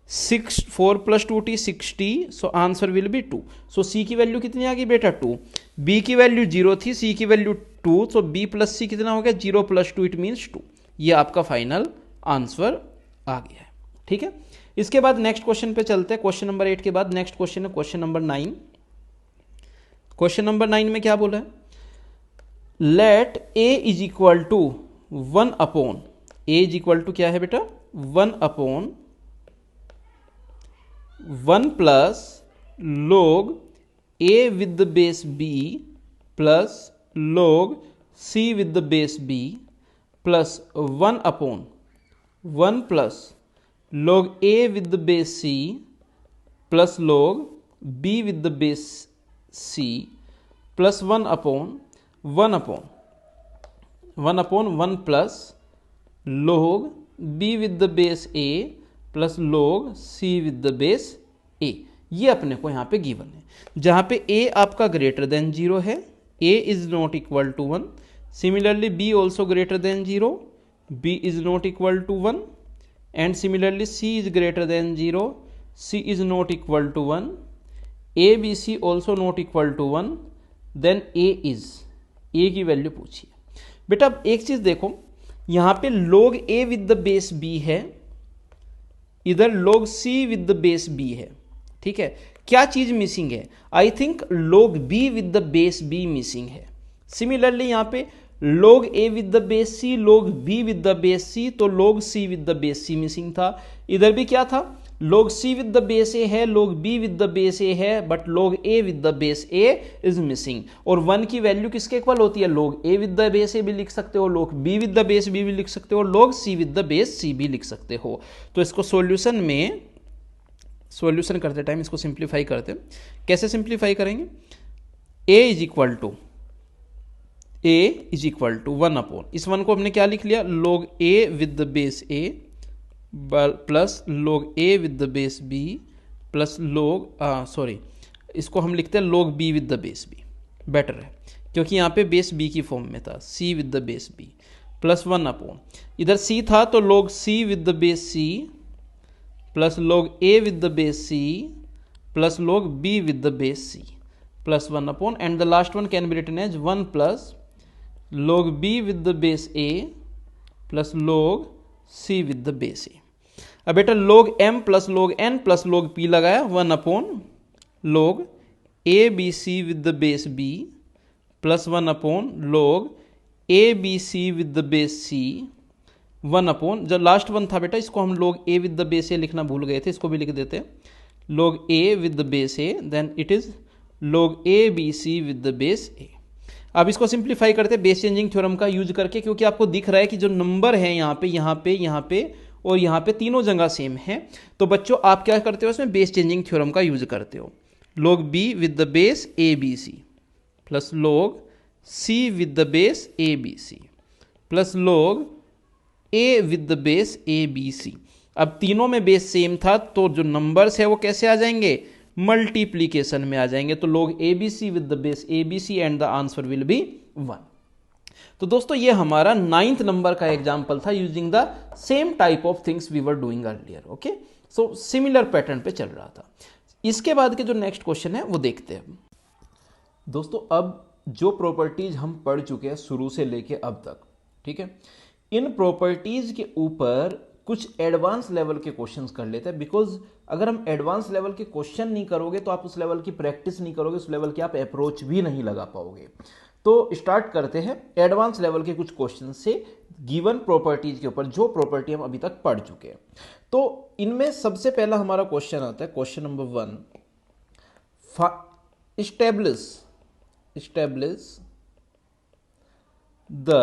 4 plus 2t 6t, so answer will B 2। So c की वैल्यू कितनी आ गई बेटा 2, b की वैल्यू 0 थी, c की वैल्यू 2, सो b प्लस c कितना हो गया 0 प्लस 2 इट मीन्स 2। ये आपका फाइनल आंसर आ गया है। ठीक है, इसके बाद नेक्स्ट क्वेश्चन पे चलते हैं। क्वेश्चन नंबर 8 के बाद नेक्स्ट क्वेश्चन है क्वेश्चन नंबर 9। क्वेश्चन नंबर 9 में क्या बोला है, let a is equal to 1 upon, a is equal to क्या है बेटा 1 upon 1 plus log a with the base b plus log c with the base b plus 1 upon 1 plus log a with the base c plus log b with the base c plus 1 upon 1 plus log b with the base a plus log c with the base a। ये अपने को यहाँ पे given है, जहाँ पे a आपका greater than 0 है, a is not equal to 1, similarly b also greater than 0, b is not equal to 1 and similarly c is greater than 0, c is not equal to 1, a b c also not equal to 1, then a is, a की value पूछिए बेटा। अब एक चीज देखो, यहाँ पे log a with the base b है, इधर log c with the base b है। ठीक है, क्या चीज मिसिंग है, I think log b with the base b missing है। सिमिलरली यहाँ पे log a with the base c, log b with the base c, तो log c with the base c missing था। इधर भी क्या था, log c with the base a है, log b with the base a है, but log a with the base a is missing. और 1 की वैल्यू किसके इक्वल होती है, log a with the base a भी लिख सकते हो, log b with the base b भी लिख सकते हो, log c with the base c भी लिख सकते हो। तो इसको सॉल्यूशन में, सॉल्यूशन करते टाइम इसको सिंप्लीफाई करते हैं। कैसे सिंप्लीफाई करेंगे, a is equal to 1 upon, इस 1 को हमने क्या लिख लिया, log a with the base a plus log a with the base b plus log इसको हम लिखते हैं log b with the base b, better है क्योंकि यहाँ पे बेस b की फॉर्म में था, c with the base b plus 1 upon, इधर c था तो log c with the base c plus log a with the base c plus log b with the base c plus 1 upon, and the last one can be written as 1 plus log b with the base a plus log c with the base a। अब बेटा log m plus log n plus log p लगाया, 1 upon log a b c with the base b plus 1 upon log a b c with the base c, 1 upon, जब last one था बेटा इसको हम log a with the base a लिखना भूल गए थे, इसको भी लिख देते हैं log a with the base a, then it is log a b c with the base a। अब इसको सिंप्लीफाई करते हैं बेस चेंजिंग थ्योरम का यूज करके, क्योंकि आपको दिख रहा है कि जो नंबर है यहाँ पे और यहाँ पे तीनों जगह सेम है, तो बच्चों आप क्या करते हो इसमें बेस चेंजिंग थ्योरम का यूज करते हो। log b with the base a b c plus log c with the base a b c plus log a with the base a b c। अब तीनों में बेस सेम था तो जो numbers है वो कैसे आ जाएंगे, मल्टीप्लीकेशन में आ जाएंगे, तो log abc with the base abc and the answer will B 1। तो दोस्तों ये हमारा 9th नंबर का एग्जाम्पल था using the same type of things we were doing earlier. Okay, so similar pattern पे चल रहा था। इसके बाद के जो नेक्स्ट क्वेश्चन है वो देखते हैं। दोस्तों अब जो प्रॉपर्टीज हम पढ़ चुके हैं शुरू से लेके अब तक, ठीक है, इन प्रॉपर्टीज के ऊपर कुछ एडवांस लेवल के क्वेश्चंस कर लेते हैं, बिकॉज अगर हम एडवांस लेवल के क्वेश्चन नहीं करोगे तो आप उस लेवल की प्रैक्टिस नहीं करोगे, उस लेवल की आप अप्रोच भी नहीं लगा पाओगे। तो स्टार्ट करते हैं एडवांस लेवल के कुछ क्वेश्चन से गिवन प्रॉपर्टीज के ऊपर, जो प्रॉपर्टी हम अभी तक पढ़ चुके हैं। तो इनमें सबसे पहला हमारा क्वेश्चन आता है, question number 1, establish the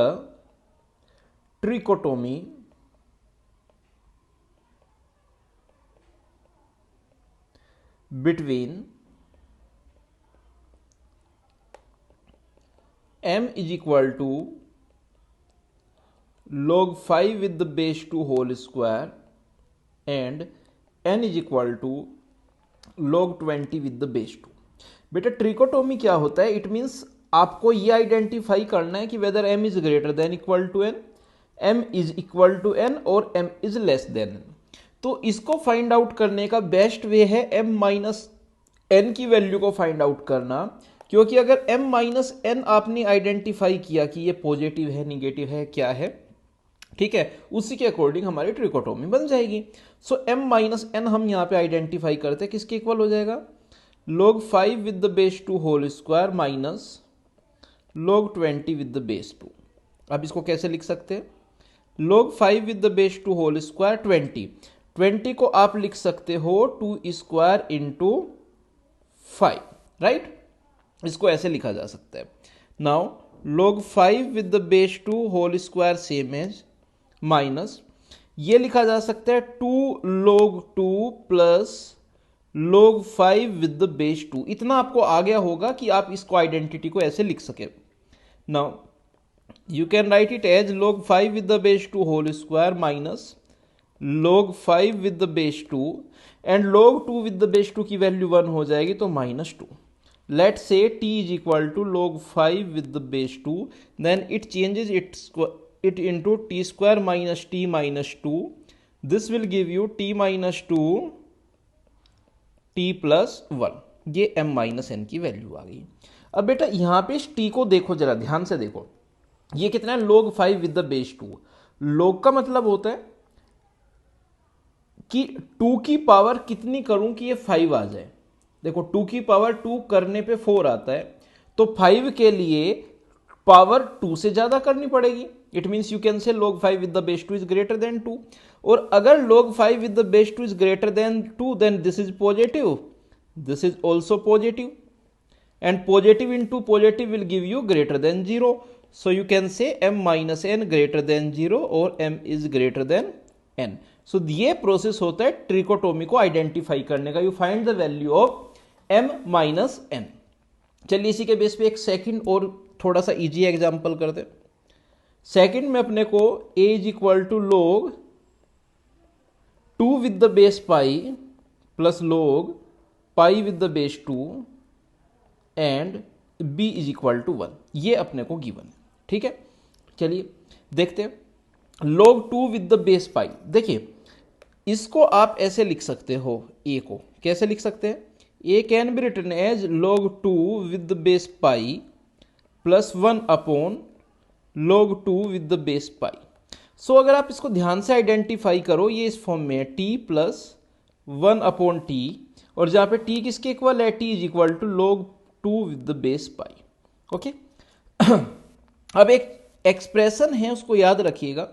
trichotomy between m is equal to log 5 with the base 2 whole square and n is equal to log 20 with the base 2। बेटा ट्रिकोटोमी क्या होता है? इट मीन्स आपको ये आइडेंटिफाई करना है कि whether m is greater than equal to n, m is equal to n और m is less than n। तो इसको फाइंड आउट करने का बेस्ट वे है m माइनस n की वैल्यू को फाइंड आउट करना, क्योंकि अगर m माइनस n आपने आइडेंटिफाई किया कि ये पॉजिटिव है, निगेटिव है, क्या है, ठीक है, उसी के अकॉर्डिंग हमारी ट्रिकोटोमी बन जाएगी। सो m माइनस n हम यहाँ पे आइडेंटिफाई करते हैं, किसके इक्वल हो जाएगा? log 5 with the base 2 whole square minus log 20 with the base 2। अब इसको कैसे लिख सकते हैं? log 5 with the base 2 whole square 20 को आप लिख सकते हो 2 स्क्वायर इंटू 5, राइट? इसको ऐसे लिखा जा सकता है। Now log 5 with the base 2 whole square same as minus, ये लिखा जा सकता है 2 log 2 plus log 5 with the base 2। इतना आपको आ गया होगा कि आप इसको आइडेंटिटी को ऐसे लिख सके। Now you can write it as log 5 with the base 2 whole square minus log 5 with the base 2, and log 2 with the base 2 की वैल्यू 1 हो जाएगी तो minus 2। Let say t is equal to log 5 with the base 2, then it changes it into t square minus t minus 2. This will give you t minus 2 t plus 1। ये m minus n की value आ गई। अब बेटा यहां पे इस t को देखो, जरा ध्यान से देखो, ये कितना है? log 5 with the base 2। log का मतलब होता है कि 2 की पावर कितनी करूं कि ये 5 आ जाए। देखो 2 की पावर 2 करने पे 4 आता है, तो 5 के लिए पावर 2 से ज्यादा करनी पड़ेगी। इट मीन्स यू कैन से log 5 with the base 2 is greater than 2, और अगर log 5 with the base 2 is greater than 2, then this is positive, this is also positive, and positive into positive will give you greater than 0. So you can say m minus n greater than 0 और m is greater than n. So ये process होता है trichotomy को identify करने का। You find the value of m minus n। चलिए इसी के बेस पे एक सेकंड और थोड़ा सा इजी एग्जांपल करते हैं। सेकंड में अपने को a is equal to log 2 with the base pi plus log pi with the base 2 and b is equal to 1, ये अपने को गिवन है। ठीक है, चलिए देखते हैं log 2 विद द बेस पाई। देखिए इसको आप ऐसे लिख सकते हो, a को कैसे लिख सकते हैं? a can be written as log 2 with the base pi plus 1 upon log 2 with the base pi. So अगर आप इसको ध्यान से आइडेंटिफाई करो, ये इस फॉर्म में है t प्लस 1 अपॉन टी, और जहां पे t किसके इक्वल है? t is equal to log 2 with the base pi. Okay, अब एक एक्सप्रेशन है उसको याद रखिएगा,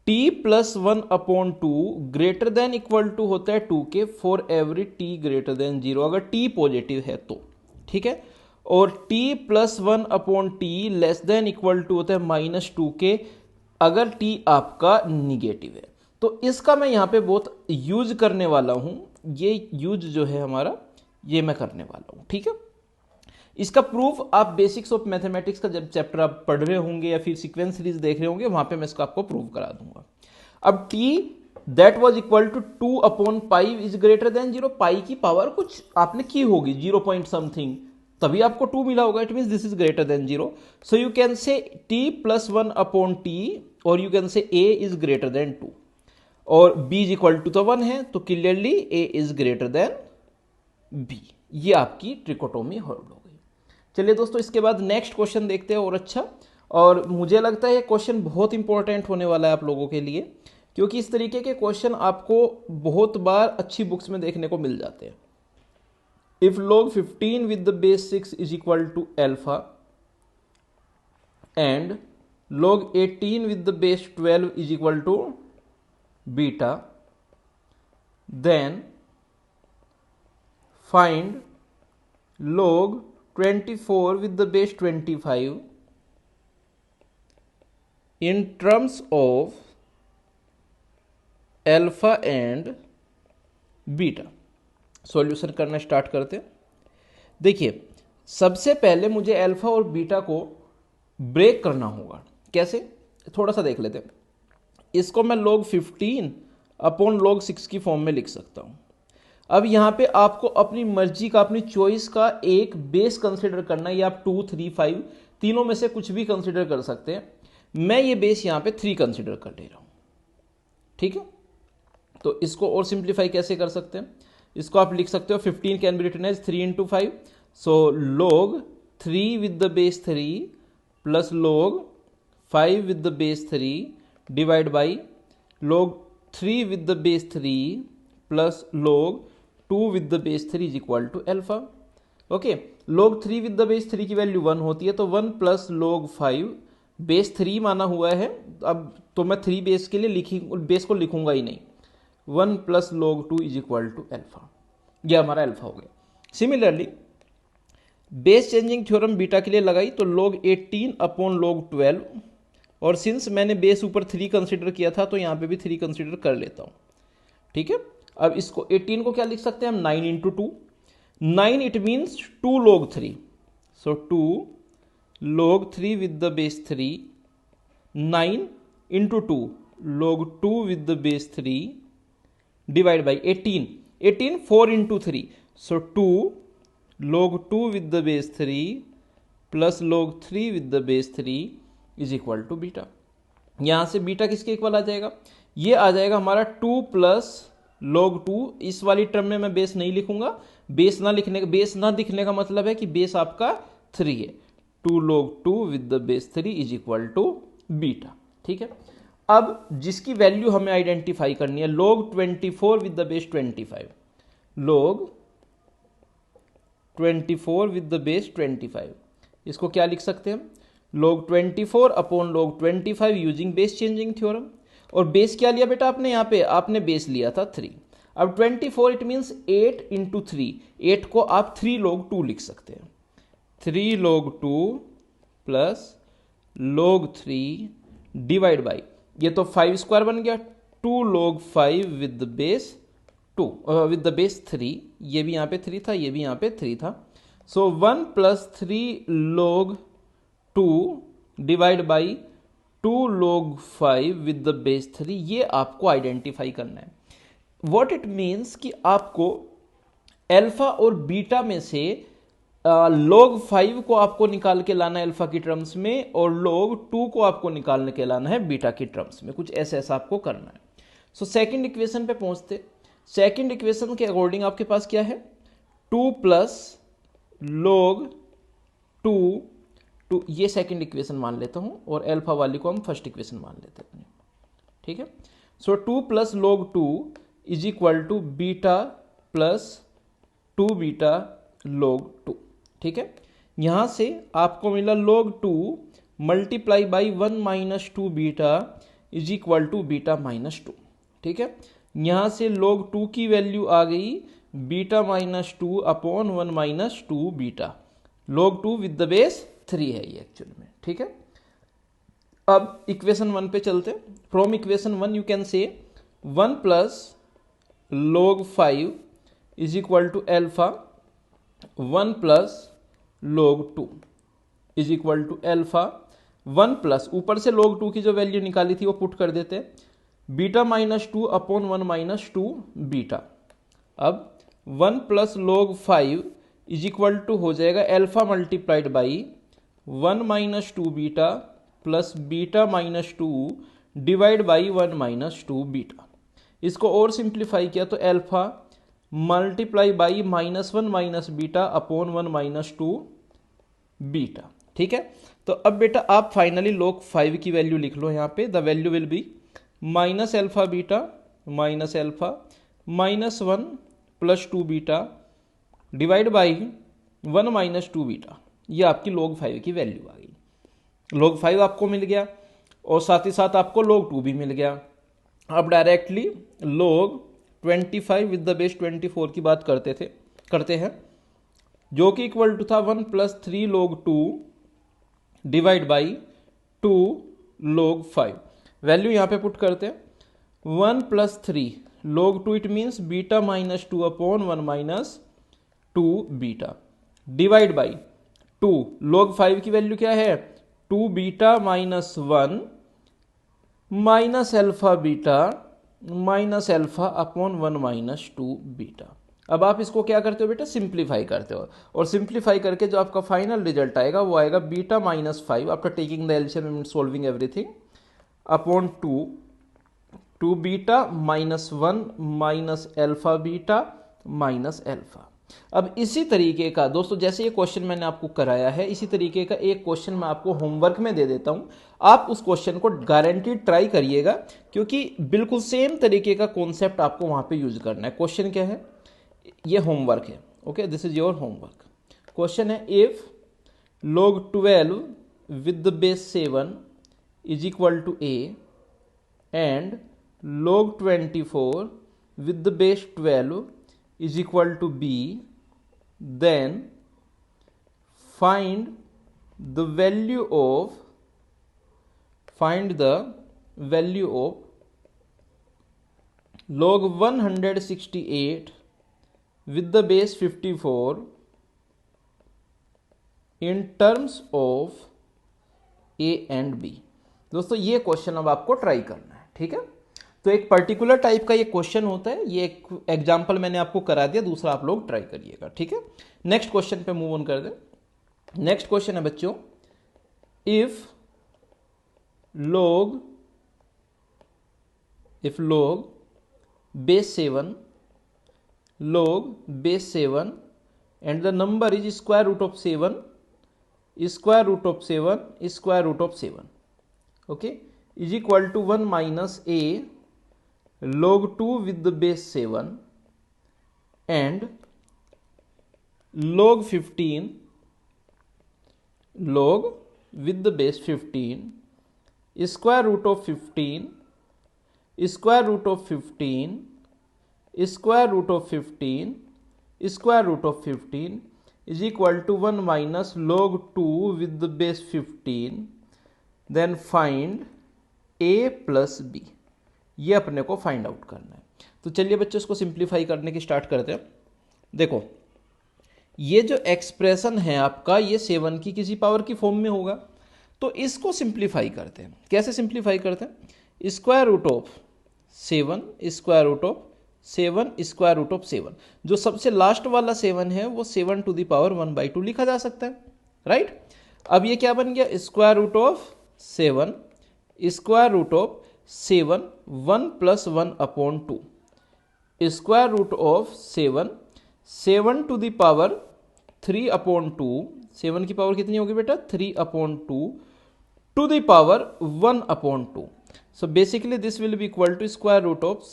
t plus 1 upon 2 greater than equal to होता है 2 के for every t greater than 0, अगर t पॉजिटिव है तो। ठीक है, और t plus 1 upon t less than equal to होता है माइनस 2 के अगर t आपका निगेटिव है। तो इसका मैं यहाँ पे बहुत यूज करने वाला हूँ, ये यूज जो है हमारा ये मैं करने वाला हूँ। ठीक है, इसका प्रूफ आप बेसिक्स ऑफ मैथमेटिक्स का जब चैप्टर आप पढ़ रहे होंगे या फिर सीक्वेंस सीरीज देख रहे होंगे, वहां पे मैं इसको आपको प्रूव करा दूंगा। अब t that was equal to 2 upon pi is greater than 0, pi की पावर कुछ आपने की होगी 0 पॉइंट समथिंग, तभी आपको 2 मिला होगा। It means this is greater than 0। So you can say t plus 1 upon t, और you can say a is greater than 2, और b इज इक्वल टू तो 1 है, तो clearly a is greater then b। ये आपकी trichotomy hold हो गई। चलिए दोस्तों, इसके बाद नेक्स्ट क्वेश्चन देखते हैं और अच्छा, और मुझे लगता है ये क्वेश्चन बहुत इंपॉर्टेंट होने वाला है आप लोगों के लिए, क्योंकि इस तरीके के क्वेश्चन आपको बहुत बार अच्छी बुक्स में देखने को मिल जाते हैं। If log 15 with the base 6 is equal to alpha and log 18 with the base 12 is equal to beta, then find log 24 with the base 25 in terms of alpha and beta. Solution करना start करते हैं। देखिए, सबसे पहले मुझे alpha और beta को break करना होगा। कैसे, थोड़ा सा देख लेते हैं। इसको मैं log 15 अपॉन log 6 की फॉर्म में लिख सकता हूं। अब यहां पे आपको अपनी मर्जी का, अपनी चॉइस का एक बेस कंसिडर करना है, या आप 2, 3, 5 तीनों में से कुछ भी कंसिडर कर सकते हैं। मैं ये बेस यहां पे 3 कंसिडर कर ले रहा हूं। ठीक है, तो इसको और सिंप्लीफाई कैसे कर सकते हैं? इसको आप लिख सकते हो 15 can be written as 3 into 5, so log 3 with the base 3 plus log 5 with the base 3 divide by log 3 with the base 3 plus log 2 with the base 3 is equal to alpha. Okay, log 3 with the base 3 की value 1 होती है, तो 1 plus log 5 base 3 माना हुआ है। अब तो मैं 3 बेस के लिए बेस को लिखूंगा ही नहीं। 1 plus log 2 is equal to alpha, यह हमारा अल्फा हो गया। Similarly base changing theorem beta के लिए लगाई, तो log 18 अपॉन log 12, और सिंस मैंने बेस ऊपर 3 कंसिडर किया था तो यहाँ पे भी 3 कंसिडर कर लेता हूँ। ठीक है, अब इसको 18 को क्या लिख सकते हैं हम? 9 into 2, 9 it means 2 log 3, so 2 log 3 with the base 3, 9 into 2 log 2 with the base 3 divide by 18, 4 into 3, so 2 log 2 with the base 3 plus log 3 with the base 3 is equal to beta. यहां से beta किसके equal आ जाएगा? ये आ जाएगा हमारा 2 plus log 2। इस वाली term में मैं बेस नहीं लिखूंगा। बेस ना दिखने का मतलब है कि बेस आपका 3 है। 2 log 2 with the base 3 is equal to beta. ठीक है, अब जिसकी वैल्यू हमें आइडेंटिफाई करनी है, log 24 with the base 25, log 24 with the base 25, इसको क्या लिख सकते हैं? log 24 upon log 25 using base changing theorem. और बेस क्या लिया बेटा आपने? यहाँ पे आपने बेस लिया था 3। अब 24 इट मीन्स 8 इंटू 3, 8 को आप 3 log 2 लिख सकते हैं। 3 log 2 plus log 3 divide by, ये तो 5 स्क्वायर बन गया, 2 log 5 with the base 2 with the base 3, ये भी यहाँ पे 3 था, ये भी यहाँ पे 3 था, सो 1 plus 3 log 2 divide by 2 log 5 with the base 3, ये आपको आइडेंटिफाई करना है। व्हाट इट मीन्स कि आपको अल्फा और बीटा में से log 5 को आपको निकाल के लाना है अल्फा की टर्म्स में, और log 2 को आपको निकाल के लाना है बीटा की टर्म्स में। कुछ ऐसा आपको करना है। सो सेकंड इक्वेशन पे पहुंचते। सेकंड इक्वेशन के अकॉर्डिंग आपके पास क्या है? 2 प्लस log 2, ये सेकंड इक्वेशन मान लेता हूं, और अल्फा वाली को हम फर्स्ट इक्वेशन मान लेते हैं। ठीक है, so 2 plus log 2 is equal to beta plus 2 beta log 2। ठीक है, यहां से आपको मिला log 2 multiply by 1 minus 2 beta is equal to beta minus 2। ठीक है, यहां से log 2 की वैल्यू आ गई beta minus 2 upon 1 minus 2 beta. log 2 with the base 3 है ये एक्चुअल में। ठीक है, अब इक्वेशन 1 पे चलते। From equation 1 you can say 1 plus log 5 is equal to alpha, 1 plus log 2 is equal to alpha, 1 plus ऊपर से log 2 की जो वैल्यू निकाली थी वो पुट कर देते हैं, beta minus 2 upon 1 minus 2 beta. अब 1 plus log 5 is equal to हो जाएगा alpha multiplied by 1 minus 2 beta plus beta minus 2 divide by 1 minus 2 beta. इसको और सिंप्लीफाई किया तो alpha multiply by -1 minus beta upon 1 minus 2 beta. ठीक है, तो अब बेटा आप फाइनली log 5 की वैल्यू लिख लो। यहाँ पे the value will be minus alpha beta minus alpha minus 1 plus 2 beta divide by 1 minus 2 beta. ये आपकी log 5 की वैल्यू आ गई। log 5 आपको मिल गया और साथ ही साथ आपको log 2 भी मिल गया। अब directly log 25 with the base 24 की बात करते हैं, जो कि इक्वल टू था 1 plus 3 log 2 divide by 2 log 5। Value यहां पे पुट करते हैं 1 plus 3 log 2, it means beta minus 2 upon 1 minus 2 beta divide by 2 log 5 की वैल्यू क्या है 2 beta minus 1 minus alpha beta minus alpha upon 1 minus 2 beta. अब आप इसको क्या करते हो बेटा, सिंप्लीफाई करते हो, और सिंप्लीफाई करके जो आपका फाइनल रिजल्ट आएगा वो आएगा beta minus 5 after taking the LCM and solving everything upon 2 beta minus 1 minus alpha beta minus alpha. अब इसी तरीके का दोस्तों, जैसे ये क्वेश्चन मैंने आपको कराया है, इसी तरीके का एक क्वेश्चन मैं आपको होमवर्क में दे देता हूं। आप उस क्वेश्चन को गारंटीड ट्राई करिएगा, क्योंकि बिल्कुल सेम तरीके का कॉन्सेप्ट आपको वहां पे यूज करना है। क्वेश्चन क्या है, ये होमवर्क है। Okay, this is your homework. Question है if log 12 with the base 7 is equal to a and log 24 with the base 12 is equal to b, then find the value of log 168 with the base 54 in terms of a and b। दोस्तों ये question अब आपको try करना है, ठीक है। तो एक पर्टिकुलर टाइप का ये क्वेश्चन होता है, ये एक एग्जांपल मैंने आपको करा दिया, दूसरा आप लोग ट्राई करिएगा, ठीक है। नेक्स्ट क्वेश्चन पे मूव ऑन कर दें। नेक्स्ट क्वेश्चन है बच्चों, if log base 7 and the number is square root of 7 okay, is equal to 1 minus a log 2 with the base 7 and log 15 with the base 15 square root of 15 square root of 15 square root of 15 square root of 15 is equal to 1 minus log 2 with the base 15, then find a plus b। ये अपने को find out करना है। तो चलिए बच्चों इसको simplify करने की स्टार्ट करते हैं। देखो ये जो एक्सप्रेशन है आपका, ये 7 की किसी पावर की फॉर्म में होगा, तो इसको सिंप्लीफाई करते हैं। कैसे सिंप्लीफाई करते हैं, square root of 7 square root of 7 square root of 7, जो सबसे लास्ट वाला 7 है वो 7 टू द पावर 1/2 लिखा जा सकता है, राइट। अब ये क्या बन गया, square root of 7 square root of 7 1 plus 1 upon 2 square root of 7 to the power 3 upon 2, 7 की पावर कितनी होगी बेटा 3 upon 2 to the power 1 upon 2। So basically this will be equal to square root of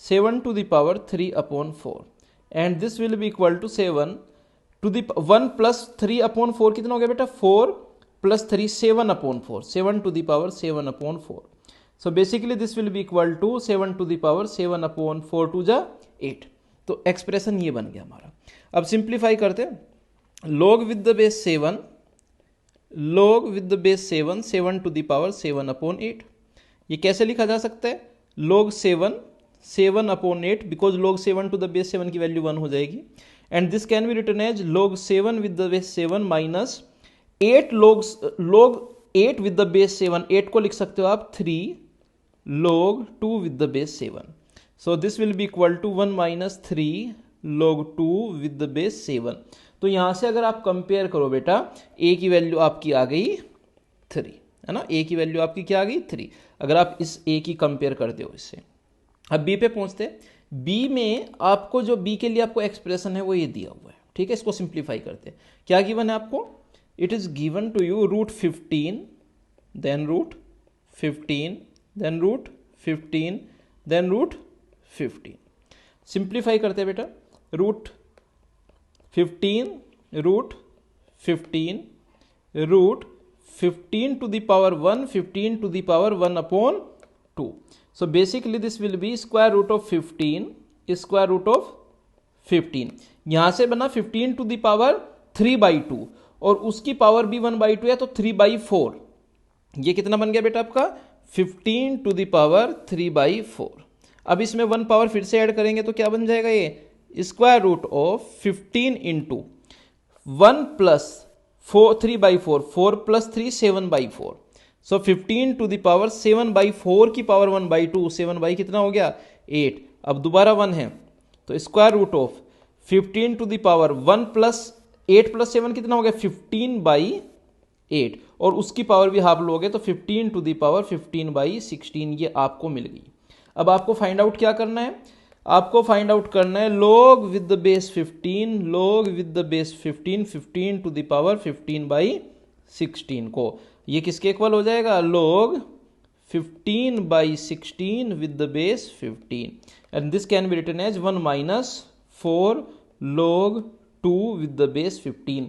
7 to the power 3 upon 4 and this will be equal to 7 to the 1 plus 3 upon 4 कितना हो गया बेटा 4 plus 3 7 upon 4, 7 to the power 7 upon 4। So basically this will be equal to 7 to the power 7 upon 4 to जा 8। तो expression ये बन गया हमारा। अब सिंप्लीफाई करते हैं, log with the base 7 7 to the power 7 upon 8। ये कैसे लिखा जा सकता है, log 7 upon 8, because log 7 to the base 7 की वैल्यू 1 हो जाएगी, and this can be written as log 7 with the base 7 minus 8 log 8 with the base 7, 8 को लिख सकते हो आप 3 log 2 with the base 7। So this will be equal to 1 minus 3 log 2 with the base 7। तो यहां से अगर आप कंपेयर करो बेटा, a की वैल्यू आपकी आ गई 3, है ना, a की वैल्यू आपकी क्या आ गई 3, अगर आप इस a की कंपेयर करते हो इससे। अब b पे पहुंचते हैं। b में आपको जो b के लिए आपको एक्सप्रेशन है वो ये दिया हुआ है, ठीक है। इसको सिंप्लीफाई करते हैं, क्या गिवन है आपको, it is given to you root 15 then root 15 then root 15, then root 15। Simplify करते हैं बेटा, root 15 root 15 root 15 to the power 1, 15 to the power 1 upon 2. So basically this will be square root of 15 square root of 15। यहां से बना 15 to the power 3 by 2 और उसकी power भी 1 by 2 है तो 3 by 4। ये कितना बन गया बेटा आपका 15 to the power 3 by 4। अब इसमें 1 पावर फिर से ऐड करेंगे तो क्या बन जाएगा, ये square root of 15 into 1 plus 3 by 4, 4 plus 3 7 by 4। So 15 to the power 7 by 4 की पावर 1 by 2, 7 by कितना हो गया 8। अब दोबारा 1 है तो square root of 15 to the power 1 plus 8 plus 7 कितना हो गया 15 by 8 और उसकी पावर भी हाफ लोगे तो 15 to the power 15 by 16 ये आपको मिल गई। अब आपको फाइंड आउट क्या करना है, आपको फाइंड आउट करना है log with the base 15, log with the base 15, 15 to the power 15 by 16 को ये किसके इक्वल हो जाएगा log 15 by 16 with the base 15 and this can be written as 1 minus 4 log 2 with the base 15।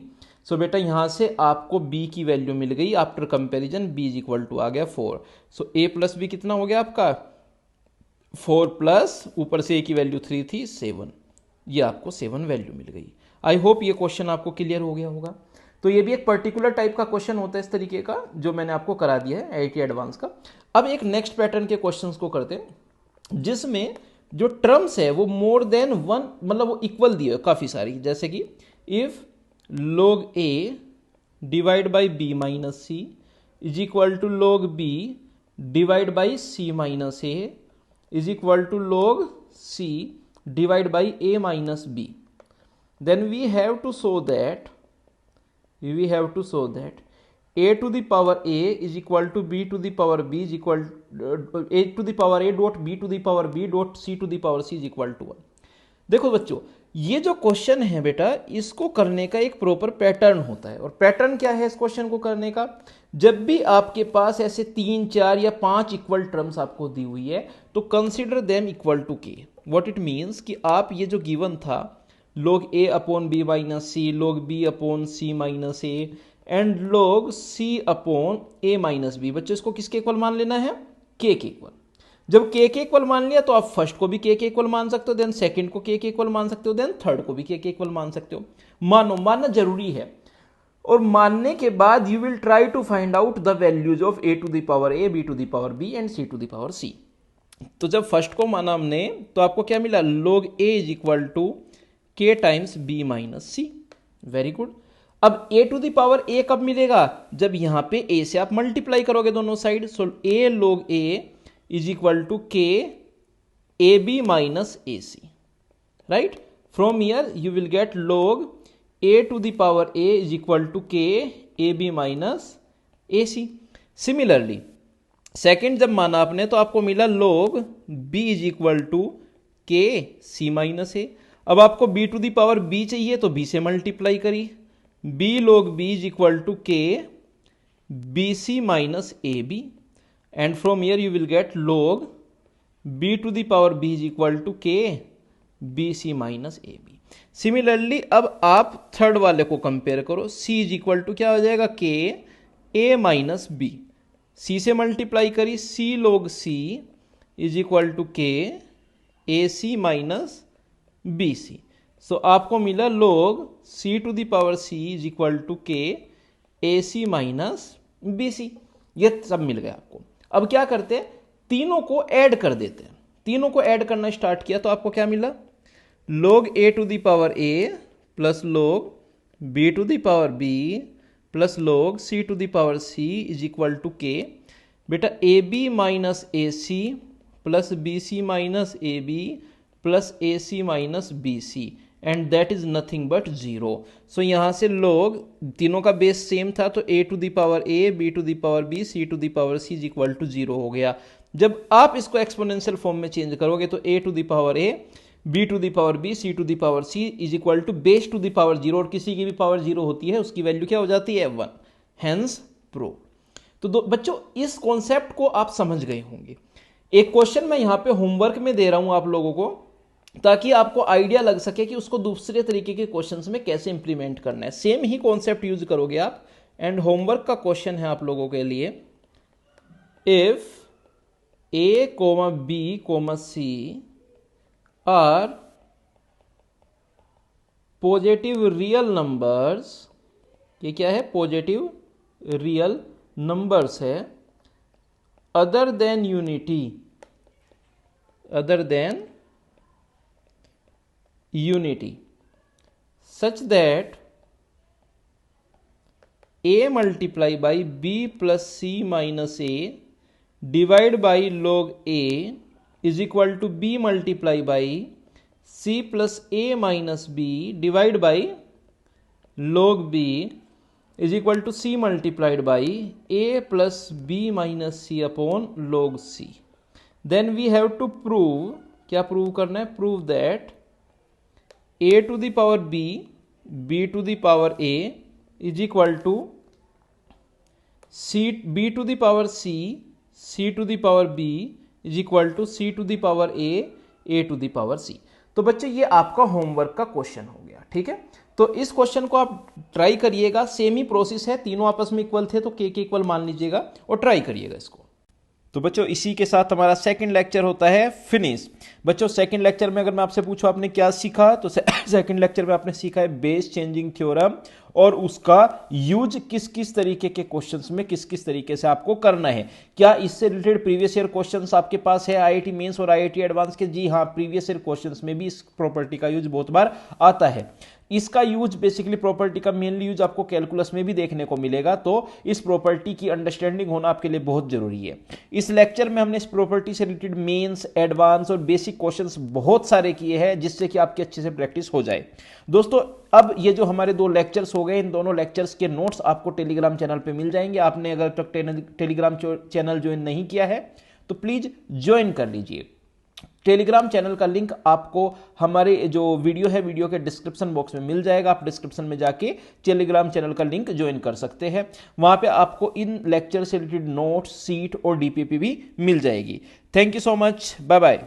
सो बेटा यहां से आपको b की वैल्यू मिल गई after comparison, b is equal to आ गया 4। सो a प्लस b कितना हो गया आपका 4 प्लस ऊपर से a की वैल्यू 3 थी 7, ये आपको 7 वैल्यू मिल गई। आई होप ये क्वेश्चन आपको क्लियर हो गया होगा। तो ये भी एक पर्टिकुलर टाइप का क्वेश्चन होता है इस तरीके का जो मैंने आपको करा दिया है आईआईटी एडवांस का। अब एक नेक्स्ट पैटर्न के क्वेश्चंस को करते हैं जिसमें जो टर्म्स है वो मोर देन वन मतलब वो इक्वल दी है काफी सारी, जैसे कि if log a divide by b minus c is equal to log b divide by c minus a is equal to log c divided by a minus b, then we have to show that a to the power a is equal to b to the power b is equal a to the power a dot b to the power b dot c to the power c is equal to 1। देखो बच्चों ये जो question है बेटा इसको करने का एक प्रॉपर पैटर्न होता है और पैटर्न क्या है इस क्वेश्चन को करने का, जब भी आपके पास ऐसे 3 4 या 5 इक्वल टर्म्स आपको दी हुई है तो consider them equal to k. What it means कि आप ये जो गिवन था log a upon b minus c, log b upon c minus a and log c upon a minus b, बच्चों इसको किसके इक्वल मान लेना है k के इक्वल। जब k के इक्वल मान लिया तो आप फर्स्ट को भी k के इक्वल मान सकते हो, देन सेकंड को k के इक्वल मान सकते हो, देन थर्ड को भी k के इक्वल मान सकते हो। मानना जरूरी है और मानने के बाद you will try to find out the values of a to the power a, b to the power b and c to the power c। तो जब फर्स्ट को माना हमने तो आपको क्या मिला log a is equal to k times b minus c। Very good. अब a to the power a कब मिलेगा, जब यहां पे a से आप मल्टीप्लाई करोगे दोनों side. So a log a is equal to k ab minus ac, right? From here you will get log a to the power a is equal to k ab minus ac। Similarly second जब माना आपने तो आपको मिला log b is equal to k c minus a। अब आपको b to the power b चाहिए तो b से मल्टीप्लाई करी, b log b is equal to k bc minus ab and from here you will get log b to the power b is equal to k bc minus ab। Similarly अब आप third वाले को compare करो, c is equal to क्या हो जाएगा k a minus b, c से multiply करी c log c is equal to k ac minus bc। So आपको मिला log c to the power c is equal to k ac minus bc। ये सब मिल गया आपको। अब क्या करते हैं तीनों को ऐड कर देते हैं, तीनों को ऐड करना स्टार्ट किया तो आपको क्या मिला log a to the power a plus log b to the power b plus log c to the power c is equal to k। बेटा ab minus ac plus bc minus ab plus ac minus bc and that is nothing but 0। So यहां से log तीनों का base same था तो a to the power a b to the power b c to the power c is equal to 0 हो गया। जब आप इसको एक्सपोनेंशियल फॉर्म में चेंज करोगे तो a to the power a b to the power b c to the power c is equal to base to the power 0 और किसी की भी पावर 0 होती है उसकी वैल्यू क्या हो जाती है 1, हेंस प्रूव। तो बच्चों इस कॉन्सेप्ट को आप समझ गए होंगे। एक क्वेश्चन मैं यहां पे होमवर्क में दे रहा हूं आप लोगों को, ताकि आपको आइडिया लग सके कि उसको दूसरे तरीके के क्वेश्चंस में कैसे इंप्लीमेंट करना है। सेम ही कॉन्सेप्ट यूज करोगे आप। एंड होमवर्क का क्वेश्चन है आप लोगों के लिए, if a, b, c are positive real numbers, ये क्या है, पॉजिटिव रियल नंबर्स है, other than unity such that a multiply by b plus c minus a divide by log a is equal to b multiply by c plus a minus b divide by log b is equal to c multiplied by a plus b minus c upon log c. Then we have to prove, क्या prove करना है, prove that a to the power b, b to the power a is equal to b to the power c, c to the power b is equal to c to the power a to the power c. तो बच्चे ये आपका homework का question हो गया, ठीक है। तो इस क्वेश्चन को आप ट्राई करिएगा, सेम ही प्रोसेस है, तीनों आपस में इक्वल थे तो के इक्वल मान लीजिएगा और ट्राई करिएगा इसको। तो बच्चों इसी के साथ हमारा सेकंड लेक्चर होता है फिनिश। बच्चों सेकंड लेक्चर में अगर मैं आपसे पूछूं आपने क्या सीखा, तो सेकंड लेक्चर में आपने सीखा है बेस चेंजिंग थ्योरम और उसका यूज किस किस तरीके के क्वेश्चंस में किस किस तरीके से आपको करना है। क्या इससे रिलेटेड प्रीवियस ईयर क्वेश्चंस आपके पास है आईआईटी मेंस और आईआईटी एडवांस के? जी हाँ, प्रीवियस ईयर क्वेश्चंस में भी इस प्रॉपर्टी का यूज बहुत बार आता है। इसका यूज बेसिकली प्रॉपर्टी का मेनली यूज आपको कैलकुलस में भी देखने को मिलेगा, तो इस प्रॉपर्टी की अंडरस्टैंडिंग होना आपके लिए बहुत जरूरी है। इस लेक्चर में हमने इस प्रॉपर्टी से रिलेटेड मेंस, एडवांस और बेसिक क्वेश्चंस बहुत सारे किए हैं, जिससे कि आपकी अच्छे से प्रैक्टिस हो जाए। दोस्तों अब ये जो हमारे 2 लेक्चर्स हो गए, इन दोनों लेक्चर्स के नोट्स आपको टेलीग्राम चैनल पे मिल जाएंगे। आपने अगर तक टेलीग्राम चैनल ज्वाइन नहीं किया है तो प्लीज ज्वाइन कर लीजिए। टेलीग्राम चैनल का लिंक आपको हमारे जो वीडियो है, वीडियो के डिस्क्रिप्शन बॉक्स में मिल जाएगा। आप डिस्क्रिप्शन में जाके टेलीग्राम चैनल का लिंक ज्वाइन कर सकते हैं। वहां पे आपको इन लेक्चर से रिलेटेड नोट्स, सीट और डीपीपी भी मिल जाएगी। Thank you so much, bye bye.